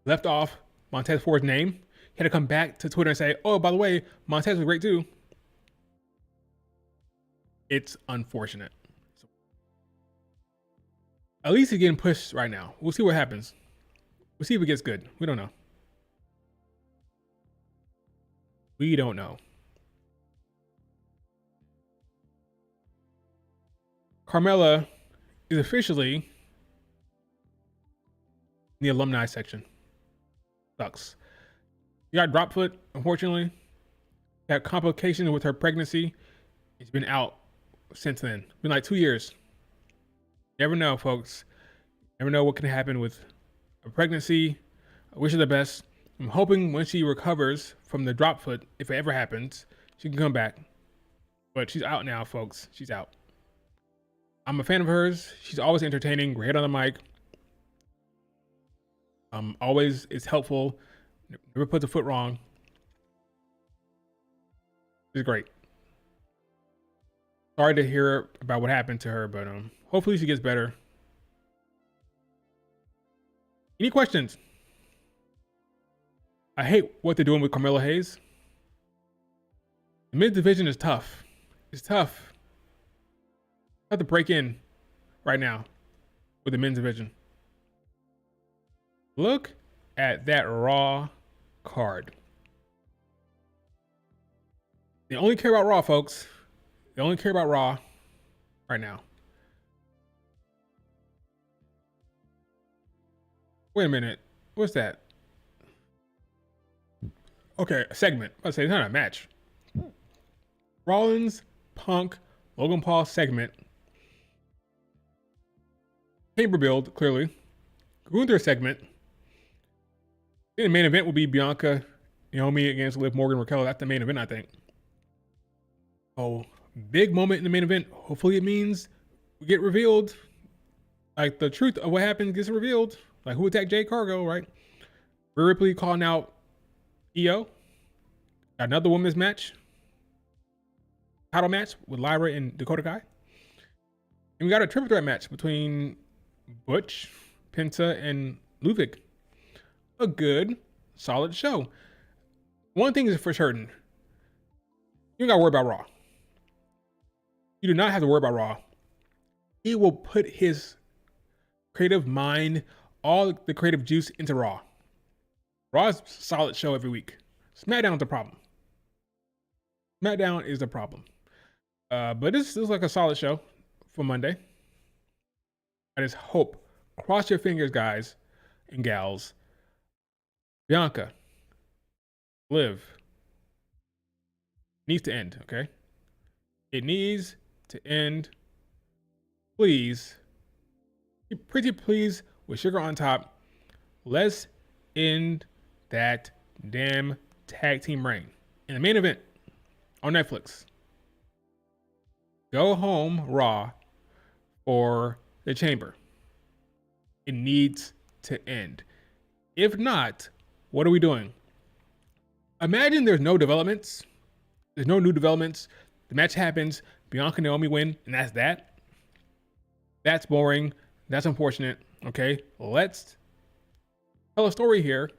Speaker 1: left off Montez Ford's name. He had to come back to Twitter and say, oh, by the way, Montez was great too. It's unfortunate. So, at least he's getting pushed right now. We'll see what happens. We'll see if it gets good. We don't know. We don't know. Carmella is officially in the alumni section. Sucks. She got drop foot, unfortunately. Had complications with her pregnancy. It's been out since then. Been like 2 years. Never know, folks. Never know what can happen with a pregnancy. I wish her the best. I'm hoping when she recovers from the drop foot, if it ever happens, she can come back. But she's out now, folks. She's out. I'm a fan of hers. She's always entertaining, great on the mic. Always is helpful. Never puts a foot wrong. She's great. Sorry to hear about what happened to her, but hopefully she gets better. Any questions? I hate what they're doing with Carmelo Hayes. The men's division is tough. It's tough. I have to break in right now with the men's division. Look at that Raw card. They only care about Raw, folks. They only care about Raw right now. Wait a minute. What's that? Okay, a segment. Let's say it's not a match. Rollins, Punk, Logan Paul segment. Chamber build, clearly. Gunther segment. The main event will be Bianca, Naomi against Liv Morgan, Raquel. That's the main event, I think. Oh, big moment in the main event. Hopefully it means we get revealed. Like the truth of what happened gets revealed. Like who attacked Jade Cargill, right? Rhea Ripley calling out EO. Got another women's match. Title match with Lyra and Dakota Kai. And we got a triple threat match between Butch, Penta, and Ludwig. A good, solid show. One thing is for certain. You don't gotta worry about Raw. You do not have to worry about Raw. He will put his creative mind, all the creative juice into Raw. Raw's a solid show every week. Smackdown's the problem. Smackdown is the problem. But this is like a solid show for Monday. I just hope, cross your fingers, guys and gals. Bianca, Liv, needs to end, okay? It needs to end. Please, pretty please, with sugar on top, let's end that damn tag team reign. In the main event on Netflix. Go home Raw for the Chamber. It needs to end. If not, what are we doing? Imagine there's no developments. There's no new developments. The match happens. Bianca and Naomi win, and that's that. That's boring. That's unfortunate. Okay, let's tell a story here.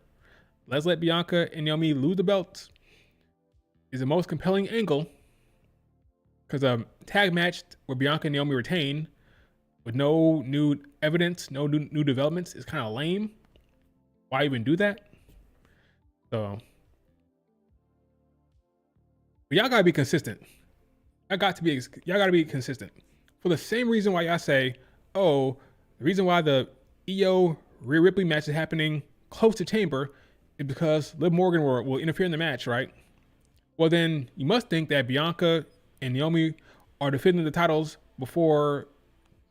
Speaker 1: Let's let Bianca and Naomi lose the belts. Is the most compelling angle because a tag match where Bianca and Naomi retain with no new evidence, no new developments is kind of lame. Why even do that? So, but y'all gotta be consistent. Y'all gotta be consistent. For the same reason why y'all say, oh, the reason why the EO Rhea Ripley match is happening close to Chamber is because Liv Morgan will interfere in the match, right? Well, then you must think that Bianca and Naomi are defending the titles before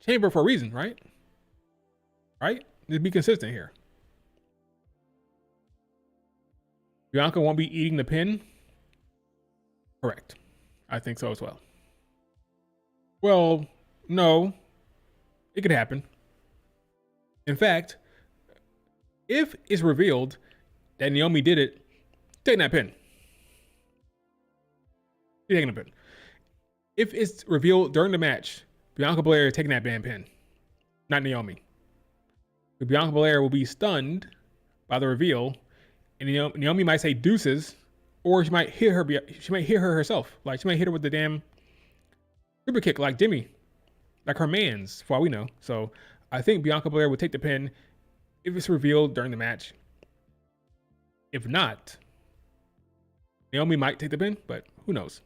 Speaker 1: Chamber for a reason, right? Right? Just be consistent here. Bianca won't be eating the pin. Correct. I think so as well. Well, no. It could happen. In fact, if it's revealed that Naomi did it, take that pin. She's taking a pin. If it's revealed during the match, Bianca Belair is taking that damn pin, not Naomi. But Bianca Belair will be stunned by the reveal, and Naomi might say deuces, or she might hit her. She might hit her herself. Like she might hit her with the damn super kick, like Jimmy, like her man's, for all we know. So I think Bianca Belair will take the pin if it's revealed during the match. If not, Naomi might take the pin, but who knows?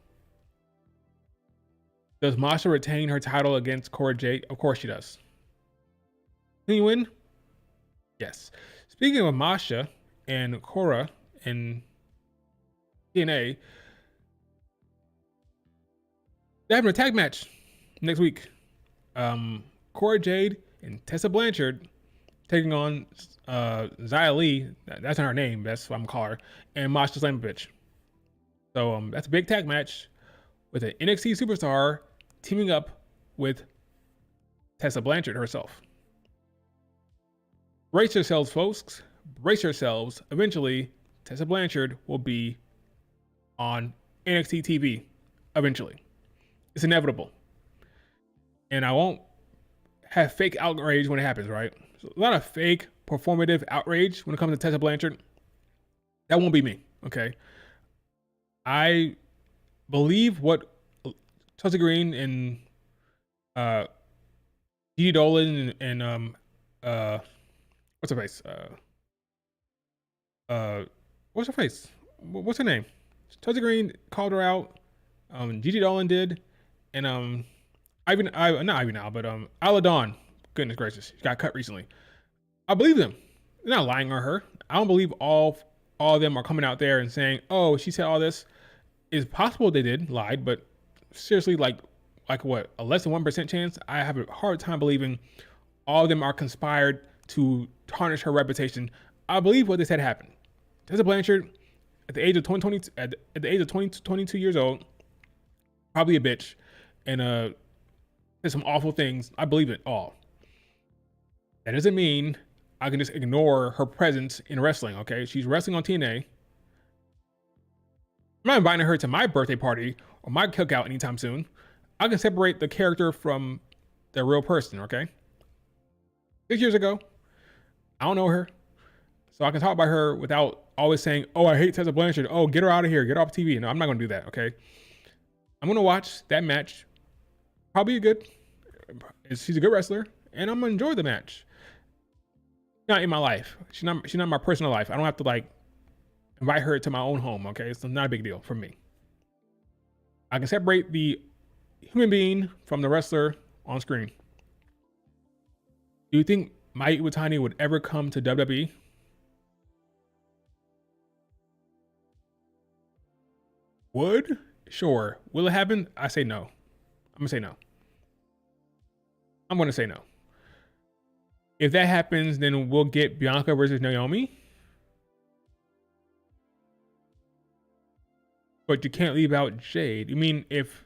Speaker 1: Does Masha retain her title against Cora Jade? Of course she does. Can you win? Yes. Speaking of Masha and Cora and TNA, they have a tag match next week. Cora Jade and Tessa Blanchard taking on Xia Li. That's not her name. That's what I'm calling her. And Masha Slamovich. So that's a big tag match with an NXT superstar teaming up with Tessa Blanchard herself. Brace yourselves, folks. Brace yourselves. Eventually, Tessa Blanchard will be on NXT TV. Eventually. It's inevitable. And I won't have fake outrage when it happens, right? So a lot of fake performative outrage when it comes to Tessa Blanchard. That won't be me, okay? I believe what Tulsa Green and Dee Dolan and what's her face? What's her face? What's her name? Tulsa Green called her out. Gigi Dolan did, and Isla Dawn. Goodness gracious, she got cut recently. I believe them. They're not lying on her. I don't believe all of them are coming out there and saying, "Oh, she said all this." It's possible they did lied, but seriously, like what, a less than 1% chance? I have a hard time believing all of them are conspired to tarnish her reputation. I believe what they said happened. Tessa Blanchard, at the age of 22 years old, probably a bitch, and did some awful things. I believe it all. That doesn't mean I can just ignore her presence in wrestling. Okay, she's wrestling on TNA. I'm not inviting her to my birthday party or my cookout anytime soon. I can separate the character from the real person, okay? 6 years ago, I don't know her. So I can talk about her without always saying, "Oh, I hate Tessa Blanchard. Oh, get her out of here. Get her off TV." No, I'm not going to do that, okay? I'm going to watch that match. Probably she's a good wrestler, and I'm going to enjoy the match. Not in my life. She's not my personal life. I don't have to invite her to my own home, okay? It's not a big deal for me. I can separate the human being from the wrestler on screen. Do you think Mai Iwatani would ever come to WWE? Would? Sure. Will it happen? I say no. I'm going to say no. I'm going to say no. If that happens, then we'll get Bianca versus Naomi. But you can't leave out Jade. You mean if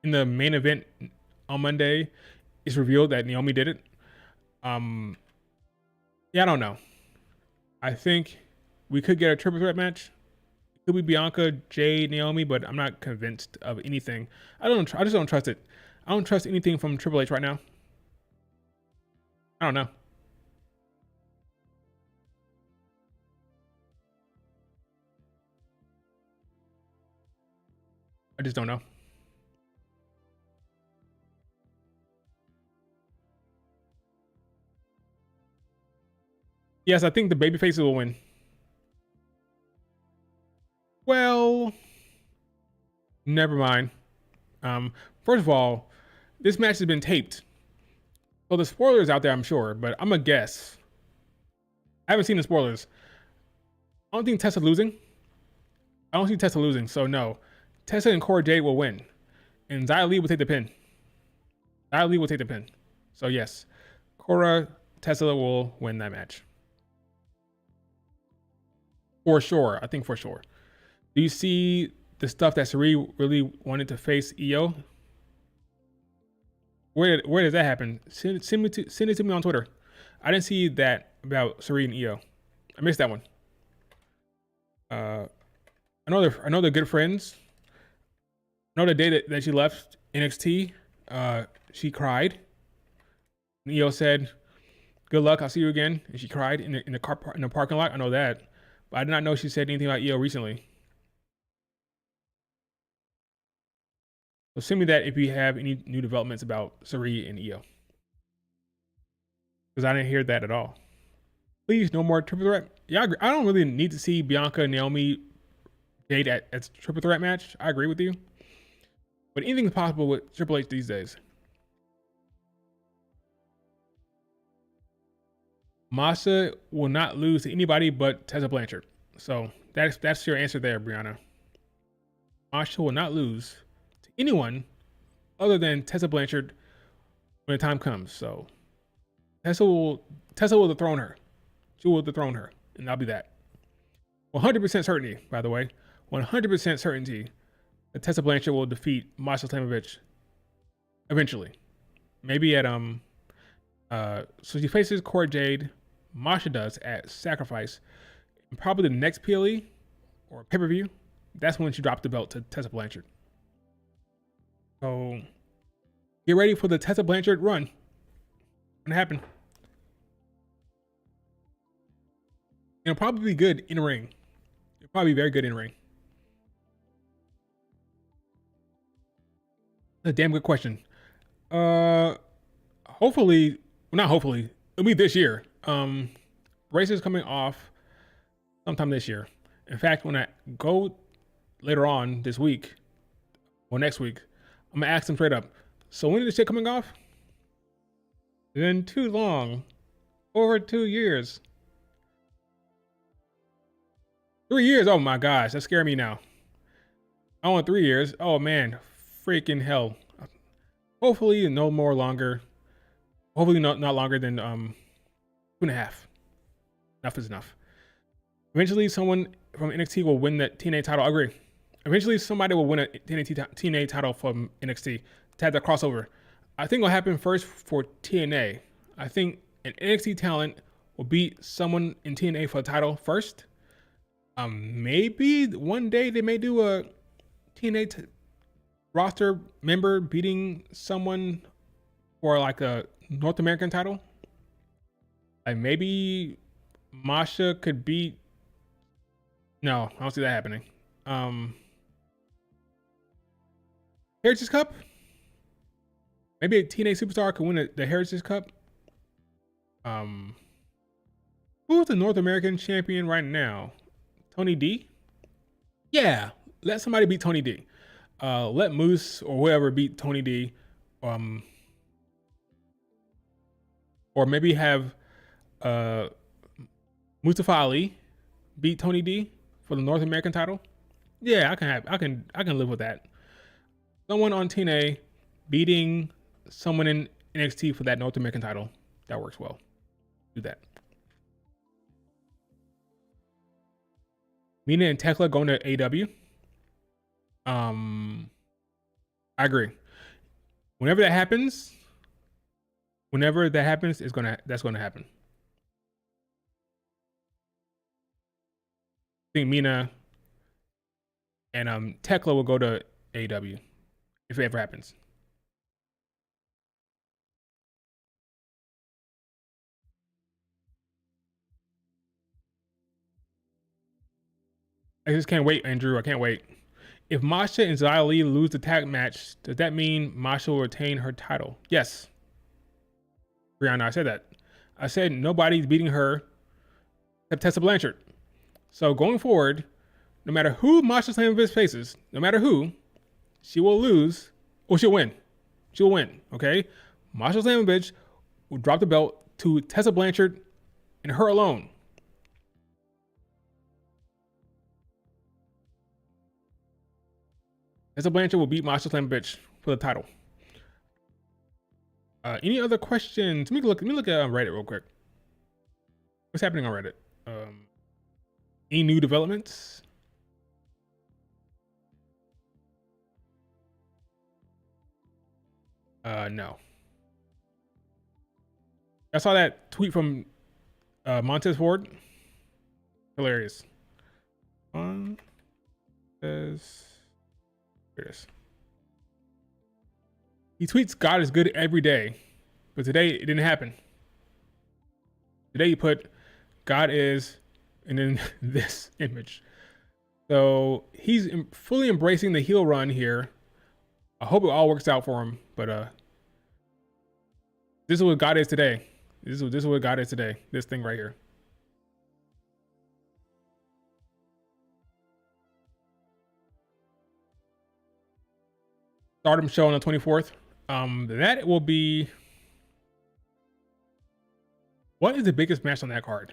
Speaker 1: in the main event on Monday it's revealed that Naomi did it? Yeah, I don't know. I think we could get a triple threat match. It could be Bianca, Jade, Naomi, but I'm not convinced of anything. I just don't trust it. I don't trust anything from Triple H right now. I don't know. I just don't know. Yes, I think the babyfaces will win. Well, never mind. First of all, this match has been taped. So the spoilers out there, I'm sure, but I'm a guess. I haven't seen the spoilers. I don't think Tessa losing. I don't see Tessa losing, so no. Tessa and Cora Jade will win. And Xia Li will take the pin. Xia Li will take the pin. So yes, Cora, Tessa will win that match. For sure. I think for sure. Do you see the stuff that Sari really wanted to face Io? Where does that happen? Send it to me on Twitter. I didn't see that about Sari and Io. I missed that one. I know they're good friends. I know the day that she left NXT, she cried. And Io said, "Good luck, I'll see you again." And she cried in the parking lot. I know that, but I did not know she said anything about Io recently. So send me that if you have any new developments about Sari and Io, because I didn't hear that at all. Please, no more triple threat. Yeah, I agree. I don't really need to see Bianca, Naomi, Jade at triple threat match. I agree with you. But anything's possible with Triple H these days. Masha will not lose to anybody but Tessa Blanchard. So that's your answer there, Brianna. Masha will not lose to anyone other than Tessa Blanchard when the time comes. So Tessa will dethrone her. She will dethrone her, and that'll be that. 100% certainty, by the way. 100% certainty that Tessa Blanchard will defeat Masha Slamovich eventually. Maybe at so she faces Cora Jade. Masha does at Sacrifice, and probably the next PLE or pay-per-view. That's when she dropped the belt to Tessa Blanchard. So get ready for the Tessa Blanchard run. Gonna happen. It'll probably be good in the ring. It'll probably be very good in the ring. A damn good question. Hopefully, well, not hopefully, it'll be this year. Race is coming off sometime this year. In fact, when I go later on this week or next week, I'm gonna ask them straight up. So when is this shit coming off? It's been too long. Over 2 years. 3 years. Oh my gosh, that's scaring me now. I want 3 years. Oh man, freaking hell. Hopefully no more longer. Hopefully not longer than 2.5. Enough is enough. Eventually someone from NXT will win that TNA title. I agree. Eventually somebody will win a TNA title from NXT to have that crossover. I think it'll happen first for TNA. I think an NXT talent will beat someone in TNA for the title first. Maybe one day they may do a TNA roster member beating someone for like a North American title. Like maybe Masha could beat. No, I don't see that happening. Heritage Cup. Maybe a TNA superstar could win the Heritage Cup. Who's the North American champion right now? Tony D? Yeah, let somebody beat Tony D. Let Moose or whoever beat Tony D. Or maybe have Mustafa Ali beat Tony D for the North American title. Yeah, I can live with that. Someone on TNA beating someone in NXT for that North American title. That works well. Do that. Mina and Tekla going to AW. I agree. Whenever that happens, that's gonna happen. I think Mina and Tekla will go to AW if it ever happens. I just can't wait, Andrew. I can't wait. If Masha and Xia Li lose the tag match, does that mean Masha will retain her title? Yes. Brianna, I said that. I said nobody's beating her except Tessa Blanchard. So going forward, no matter who Masha Slamovich faces, no matter who, she will lose or she'll win. She'll win, okay? Masha Slamovich will drop the belt to Tessa Blanchard and her alone. Tessa Blanchard will beat Masha Slamovich for the title. Any other questions? Let me look at Reddit real quick. What's happening on Reddit? Any new developments? No. I saw that tweet from Montez Ford. Hilarious. Montez. Here it is. He tweets, God is good every day. But today it didn't happen. Today he put, God is, and then this image. So he's fully embracing the heel run here. I hope it all works out for him. But this is what God is today. This is what God is today. This thing right here. Stardom show on the 24th. That will be, what is the biggest match on that card?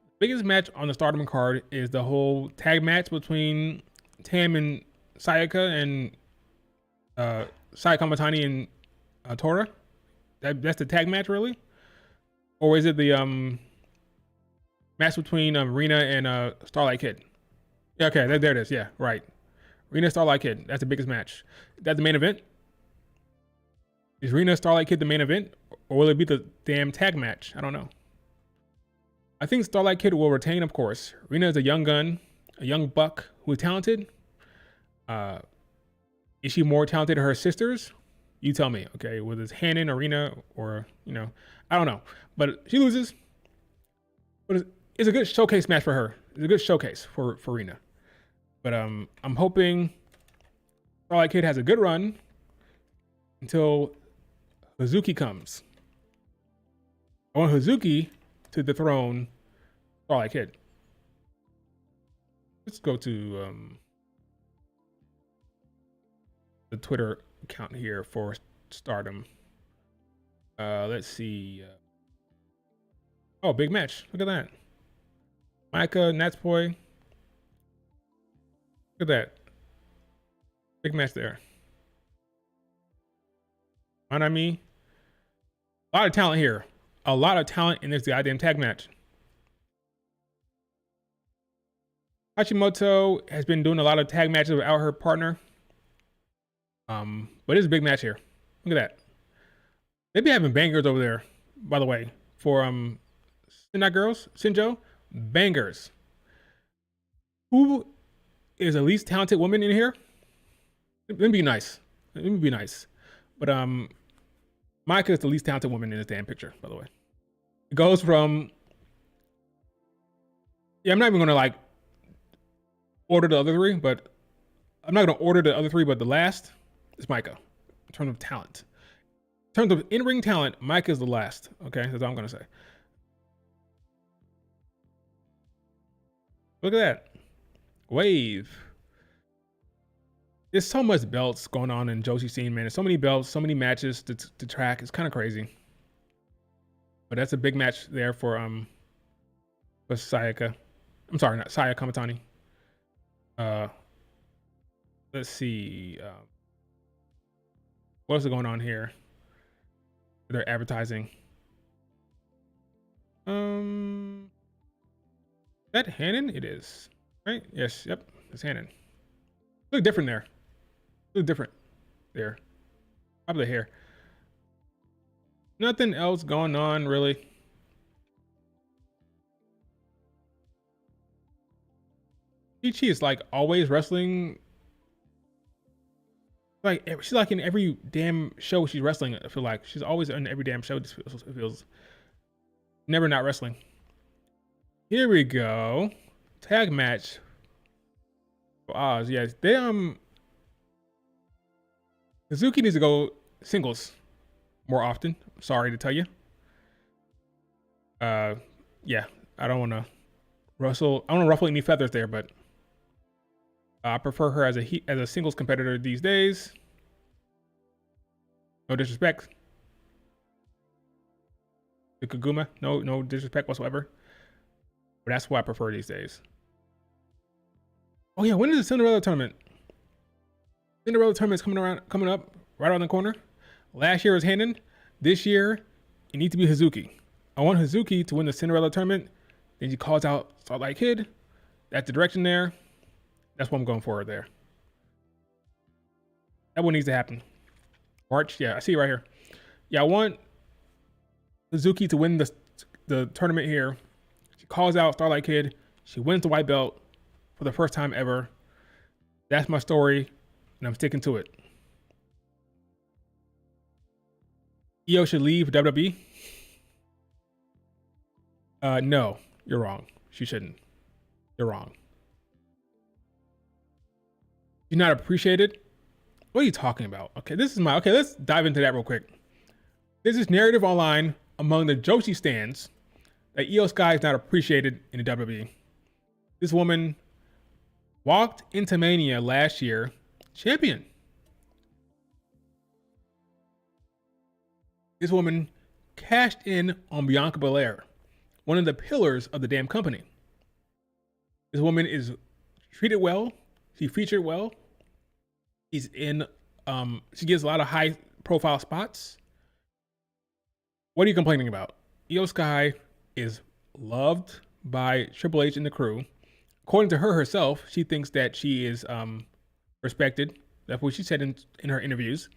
Speaker 1: The biggest match on the Stardom card is the whole tag match between Tam and Sayaka and Sayaka Matani and Tora. That's the tag match, really? Or is it the match between Rina and Starlight Kid? Yeah, okay, there it is. Yeah, right. Rina Starlight Kid. That's the biggest match. That's the main event. Is Rina Starlight Kid the main event, or will it be the damn tag match? I don't know. I think Starlight Kid will retain, of course. Rina is a young gun, a young buck who is talented. Is she more talented than her sisters? You tell me, okay? Whether it's Hannon, Rina, or, I don't know. But she loses. But it's a good showcase match for her. It's a good showcase for Rina. But I'm hoping Starlight Kid has a good run until Hazuki comes. I want Hazuki to dethrone Starlight Kid. Let's go to the Twitter account here for Stardom. Let's see. Oh, big match. Look at that. Micah, Natsboy. Look at that. Big match there. Manami. A lot of talent here. A lot of talent in this goddamn tag match. Hashimoto has been doing a lot of tag matches without her partner. But it's a big match here. Look at that. They be having bangers over there, by the way, for Sendai Girls, Shinjo. Bangers. Who is the least talented woman in here? Let me be nice. Let me be nice. But Micah is the least talented woman in this damn picture, by the way. It goes from, I'm not even gonna order the other three, but I'm not gonna order the other three, but the last is Micah in terms of talent. In terms of in-ring talent, Micah is the last. Okay, that's all I'm gonna say. Look at that. Wave. There's so much belts going on in Joshi scene, man. There's so many belts, so many matches to track. It's kind of crazy. But that's a big match there for Sayaka. I'm sorry, not Sayaka Kamatani. Let's see. What else is going on here? They're advertising. Is that Hannon? It is. Right? Yes, yep. It's Hannon. Look different there. Look different there. Probably the hair. Nothing else going on, really. Ichi is always wrestling. She's in every damn show she's wrestling. I feel like she's always in every damn show. It feels never not wrestling. Here we go. Tag match. Oz, yes. They Hazuki needs to go singles more often. I'm sorry to tell you. Yeah, I don't want to rustle. I don't want to ruffle any feathers there, but I prefer her as a singles competitor these days. No disrespect to Kaguma. No disrespect whatsoever. But that's what I prefer these days. Oh yeah, when is the Cinderella tournament? Cinderella tournament's coming up right around the corner. Last year was Hannon. This year, it needs to be Hazuki. I want Hazuki to win the Cinderella tournament. Then she calls out Starlight Kid. That's the direction there. That's what I'm going for there. That one needs to happen. March, yeah, I see it right here. Yeah, I want Hazuki to win the tournament here. She calls out Starlight Kid. She wins the white belt for the first time ever. That's my story, and I'm sticking to it. Io should leave WWE. No, you're wrong. She shouldn't. You're wrong. You're not appreciated? What are you talking about? Okay, let's dive into that real quick. There's this narrative online among the Joshi stands that Io Sky is not appreciated in the WWE. This woman walked into Mania last year, champion. This woman cashed in on Bianca Belair, one of the pillars of the damn company. This woman is treated well. She featured well. She's in. She gets a lot of high profile spots. What are you complaining about? Io Sky is loved by Triple H and the crew. According to her herself, she thinks that she is respected. That's what she said in her interviews.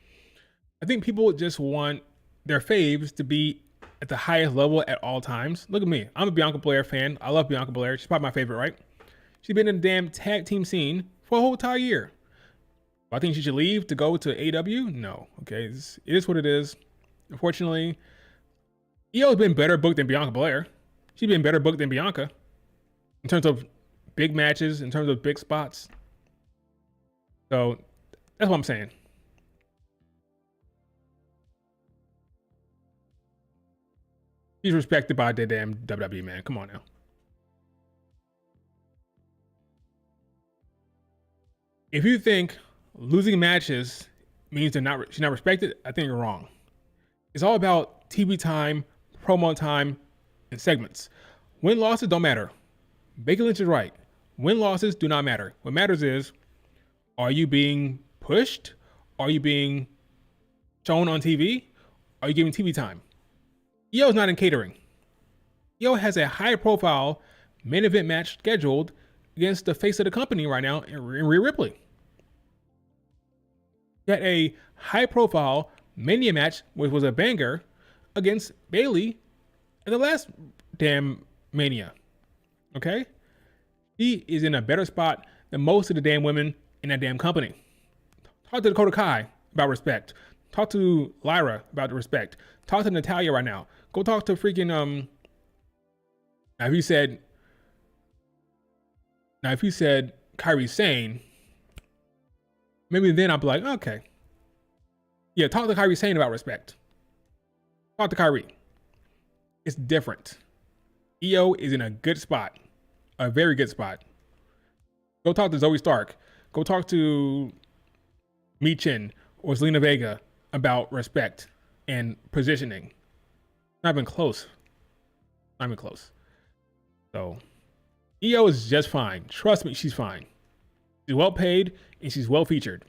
Speaker 1: I think people just want their faves to be at the highest level at all times. Look at me. I'm a Bianca Belair fan. I love Bianca Belair. She's probably my favorite, right? She's been in the damn tag team scene for a whole entire year. I think she should leave to go to AEW? No. Okay. It is what it is. Unfortunately, Io's been better booked than Bianca Belair. She's been better booked than Bianca in terms of big matches, in terms of big spots. So that's what I'm saying. She's respected by the damn WWE, man. Come on now. If you think losing matches means she's not respected, I think you're wrong. It's all about TV time, promo time, and segments. Win losses don't matter. Becky Lynch is right. Win losses do not matter. What matters is, are you being pushed? Are you being shown on TV? Are you giving TV time? Io's not in catering. Io has a high profile main event match scheduled against the face of the company right now in Rhea Ripley. He had a high profile Mania match, which was a banger, against Bayley at the last damn Mania. Okay? He is in a better spot than most of the damn women in that damn company. Talk to Dakota Kai about respect. Talk to Lyra about the respect. Talk to Natalya right now. Go talk to freaking Now if you said Kairi Sane, maybe then I'll be like, okay. Yeah, talk to Kairi Sane about respect. Talk to Kairi. It's different. Io is in a good spot. A very good spot. Go talk to Zoe Stark. Go talk to Michin or Zelina Vega about respect and positioning. Not even close. Not even close. So, Io is just fine. Trust me, she's fine. She's well paid and she's well featured.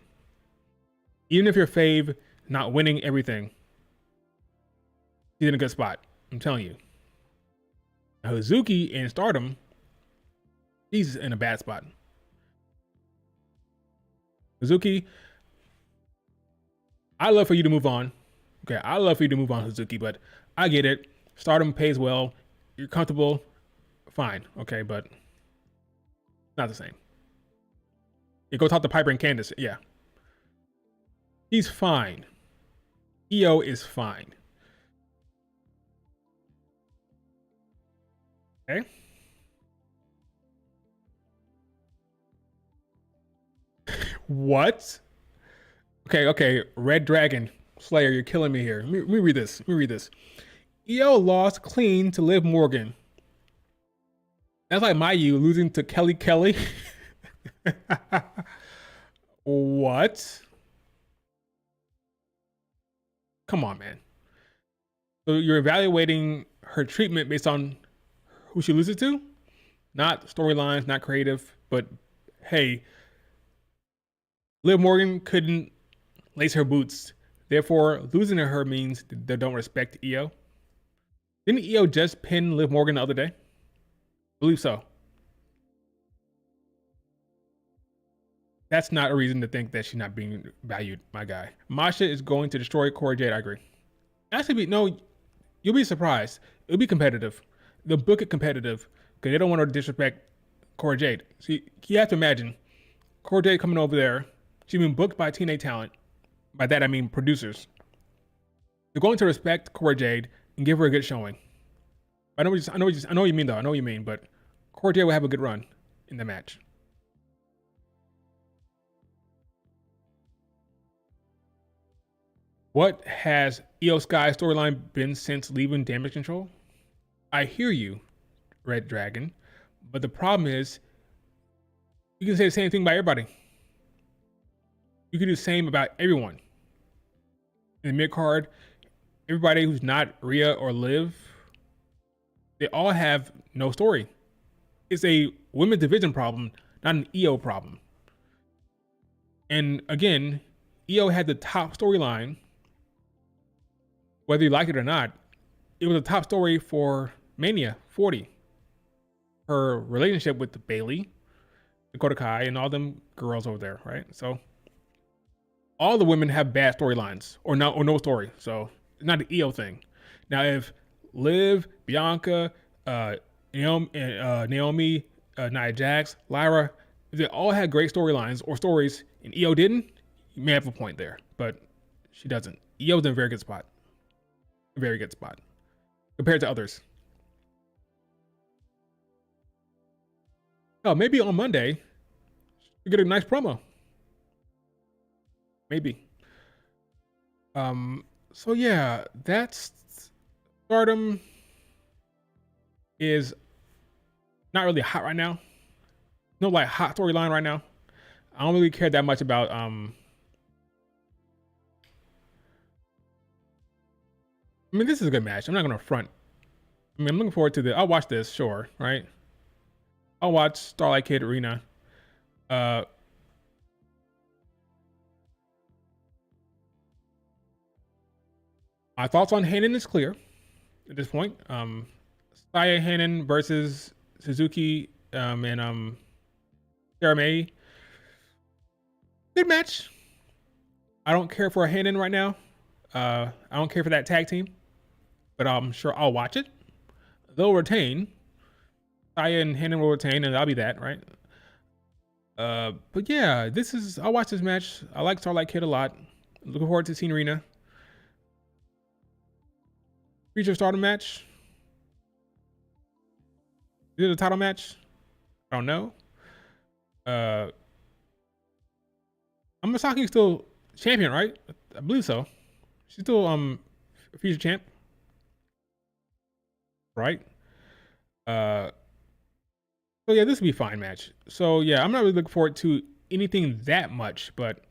Speaker 1: Even if your fave not winning everything, she's in a good spot. I'm telling you. Now, Hazuki in Stardom, he's in a bad spot. Hazuki, I love for you to move on. Okay, I love for you to move on, Hazuki, but I get it. Stardom pays well. You're comfortable. Fine. Okay, but not the same. You go talk to Piper and Candice. Yeah. He's fine. Io is fine. Okay. What? Okay. Red Dragon Slayer, you're killing me here. Let me read this. Io lost clean to Liv Morgan. That's like Mayu losing to Kelly Kelly. What? Come on, man. So you're evaluating her treatment based on who she loses to? Not storylines, not creative, but hey, Liv Morgan couldn't lace her boots. Therefore, losing to her means they don't respect Io. Didn't Io just pin Liv Morgan the other day? I believe so. That's not a reason to think that she's not being valued, my guy. Masha is going to destroy Cora Jade. I agree. Actually, no, you'll be surprised. It'll be competitive. They'll book it competitive because they don't want to disrespect Cora Jade. See, you have to imagine Cora Jade coming over there. She's been booked by TNA talent. By that, I mean producers. They're going to respect Cora Jade and give her a good showing. I know what you mean, though. I know what you mean, but Cora Jade will have a good run in the match. What has Io Sky's storyline been since leaving Damage Control? I hear you, Red Dragon, but the problem is you can say the same thing about everybody. You can do the same about everyone. In the mid card, everybody who's not Rhea or Liv, they all have no story. It's a women's division problem, not an EO problem. And again, EO had the top storyline, whether you like it or not. It was a top story for Mania 40. Her relationship with Bailey, Dakota Kai, and all them girls over there, right? So all the women have bad storylines or no story. So it's not an EO thing. Now, if Liv, Bianca, Naomi, Nia Jax, Lyra, if they all had great storylines or stories and EO didn't, you may have a point there, but she doesn't. EO's in a very good spot. A very good spot compared to others. Oh, maybe on Monday, you get a nice promo. Maybe. So yeah, that's Stardom is not really hot right now. No like hot storyline right now. I don't really care that much about I mean, this is a good match. I'm not gonna front. I mean, I'm looking forward to the. I'll watch this, sure, right? I'll watch Starlight Kid Arena. My thoughts on Heyman is clear at this point. Saya Heyman versus Suzuki and Sarah May. Good match. I don't care for a Heyman right now. I don't care for that tag team, but I'm sure I'll watch it. They'll retain. Saya and Heyman will retain, and that'll be that, right? But yeah, I'll watch this match. I like Starlight Kid a lot. Looking forward to seeing Rena. Future Stardom match. Is it a title match? I don't know. Masaki still champion, right? I believe so. She's still future champ, right? So yeah, this will be a fine match. So yeah, I'm not really looking forward to anything that much, but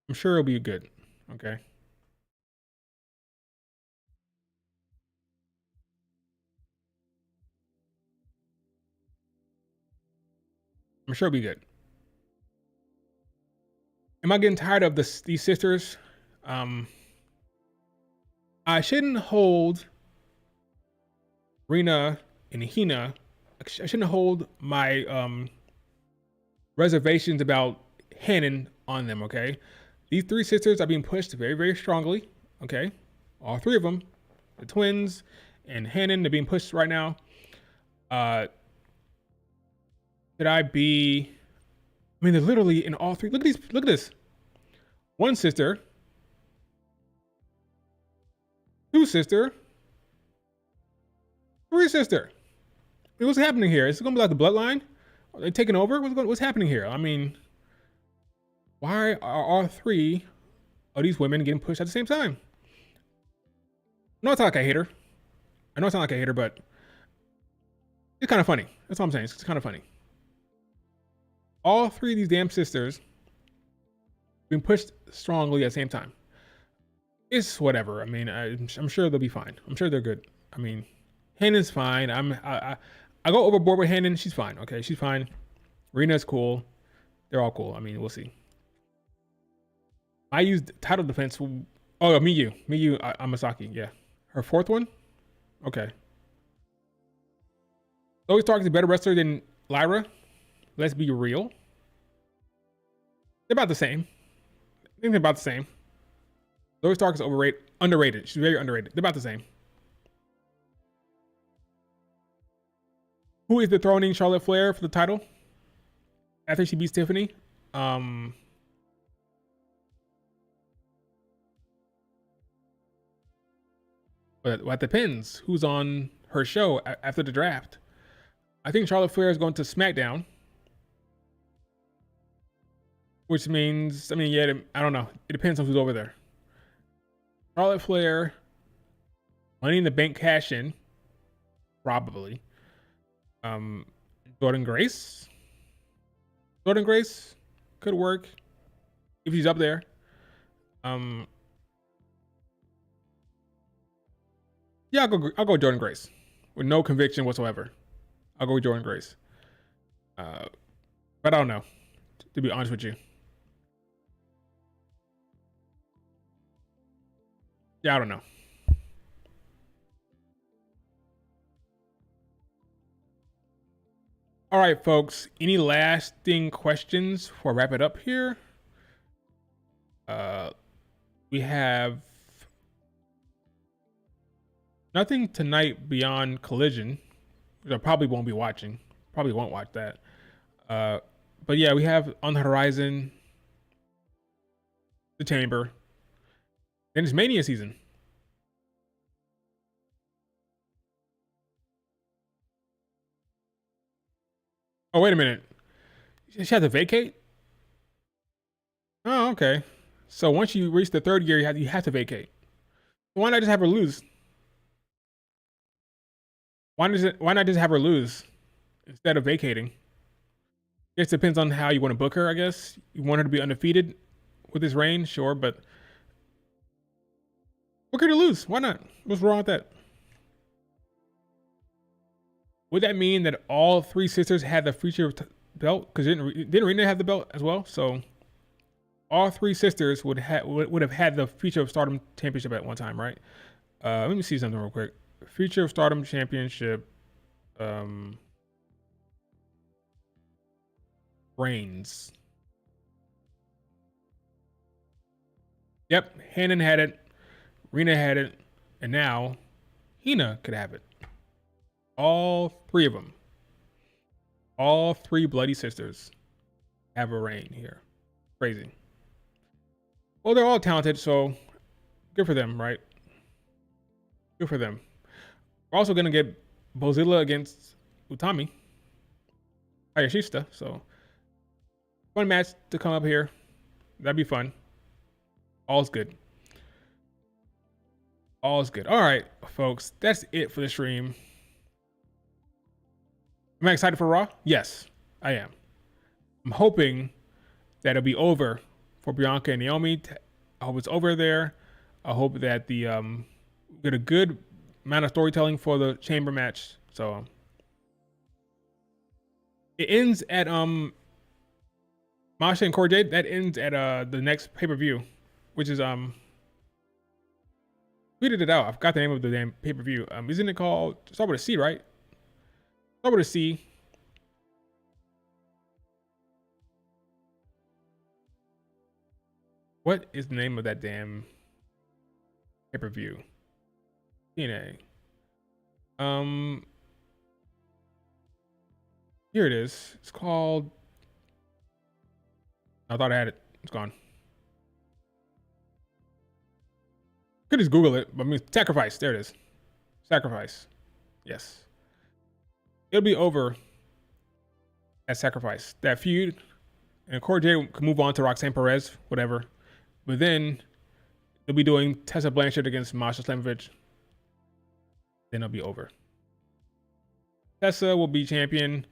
Speaker 1: I'm sure it'll be good. Okay. I'm sure it'll be good. Am I getting tired of these sisters? I shouldn't hold Rena and Hina. I shouldn't hold my reservations about Hannon on them, okay? These three sisters are being pushed very, very strongly, okay? All three of them, the twins and Hannon, they're being pushed right now. Should I be... I mean, they're literally in all three. Look at this. One sister. Two sister. Three sister. I mean, what's happening here? Is it going to be like the bloodline? Are they taking over? What's happening here? I mean, why are all three of these women getting pushed at the same time? I know it's not like I hate her. I know it's not like I hate her, but it's kind of funny. That's all I'm saying. It's kind of funny. All three of these damn sisters being pushed strongly at the same time. It's whatever. I mean, I'm sure they'll be fine. I'm sure they're good. I mean, Hannah's fine. I go overboard with Hannah. She's fine. Okay, she's fine. Rena's cool. They're all cool. I mean, we'll see. I used title defense. Oh, Miyu, Amasaki. Yeah, her fourth one. Okay. Zoe Stark is a better wrestler than Lyra. Let's be real. They're about the same. I think they're about the same. Zoe Stark is underrated. She's very underrated. They're about the same. Who is dethroning Charlotte Flair for the title after she beats Tiffany? But that depends. Who's on her show after the draft? I think Charlotte Flair is going to Smackdown. Which means, I mean, yeah, I don't know. It depends on who's over there. Charlotte Flair, Money in the Bank cash in, probably. Jordan Grace could work if he's up there. Yeah, I'll go Jordan Grace with no conviction whatsoever. I'll go with Jordan Grace. But I don't know, to be honest with you. Yeah, I don't know. All right, folks. Any lasting questions before I wrap it up here? We have nothing tonight beyond Collision, which I probably won't be watching. Probably won't watch that. But yeah, we have on the horizon the Chamber. Then it's Mania season. Oh, wait a minute. She had to vacate? Oh, okay. So once you reach the third year, you have to vacate. Why not just have her lose? Why not just have her lose instead of vacating? I guess it depends on how you want to book her, I guess. You want her to be undefeated with this reign, sure, but book her to lose. Why not? What's wrong with that? Would that mean that all three sisters had the future belt? Because didn't Rena have the belt as well? So all three sisters would have had the Future of Stardom Championship at one time, right? Let me see something real quick. Future of Stardom Championship reigns. Yep, Hannon had it, Rena had it, and now Hina could have it. All three of them. All three bloody sisters have a reign here. Crazy. Well, they're all talented, so good for them, right? Good for them. We're also gonna get Bozilla against Utami, Hayashishita. So fun match to come up here. That'd be fun. All's good. All's good. All right, folks. That's it for the stream. Am I excited for Raw? Yes, I am. I'm hoping that it'll be over for Bianca and Naomi. I hope it's over there. I hope that the get a good amount of storytelling for the chamber match. So it ends at Masha and Cora Jade. That ends at the next pay-per-view, which is tweeted it out. I forgot the name of the damn pay-per-view. Isn't it called start with a C, right? Start with a C. What is the name of that damn pay-per-view? TNA. Here it is. It's called. I thought I had it. It's gone. Could just Google it. But I mean, Sacrifice. There it is. Sacrifice. Yes. It'll be over at Sacrifice. That feud, and Cora Jade can move on to Roxanne Perez, whatever. But then they'll be doing Tessa Blanchard against Masha Slamovich. Then it'll be over. Tessa will be champion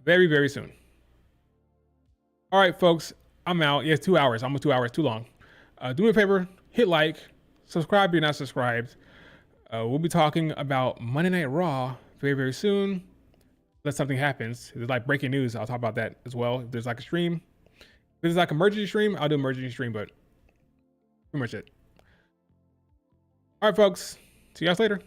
Speaker 1: very, very soon. All right, folks. I'm out. Yeah, it's 2 hours. Almost 2 hours. Too long. Do me a favor. Hit like. Subscribe if you're not subscribed. We'll be talking about Monday Night Raw very, very soon. Unless something happens. If there's like breaking news, I'll talk about that as well. If there's like a stream. If there's like emergency stream, I'll do emergency stream, but pretty much it. All right, folks. See you guys later.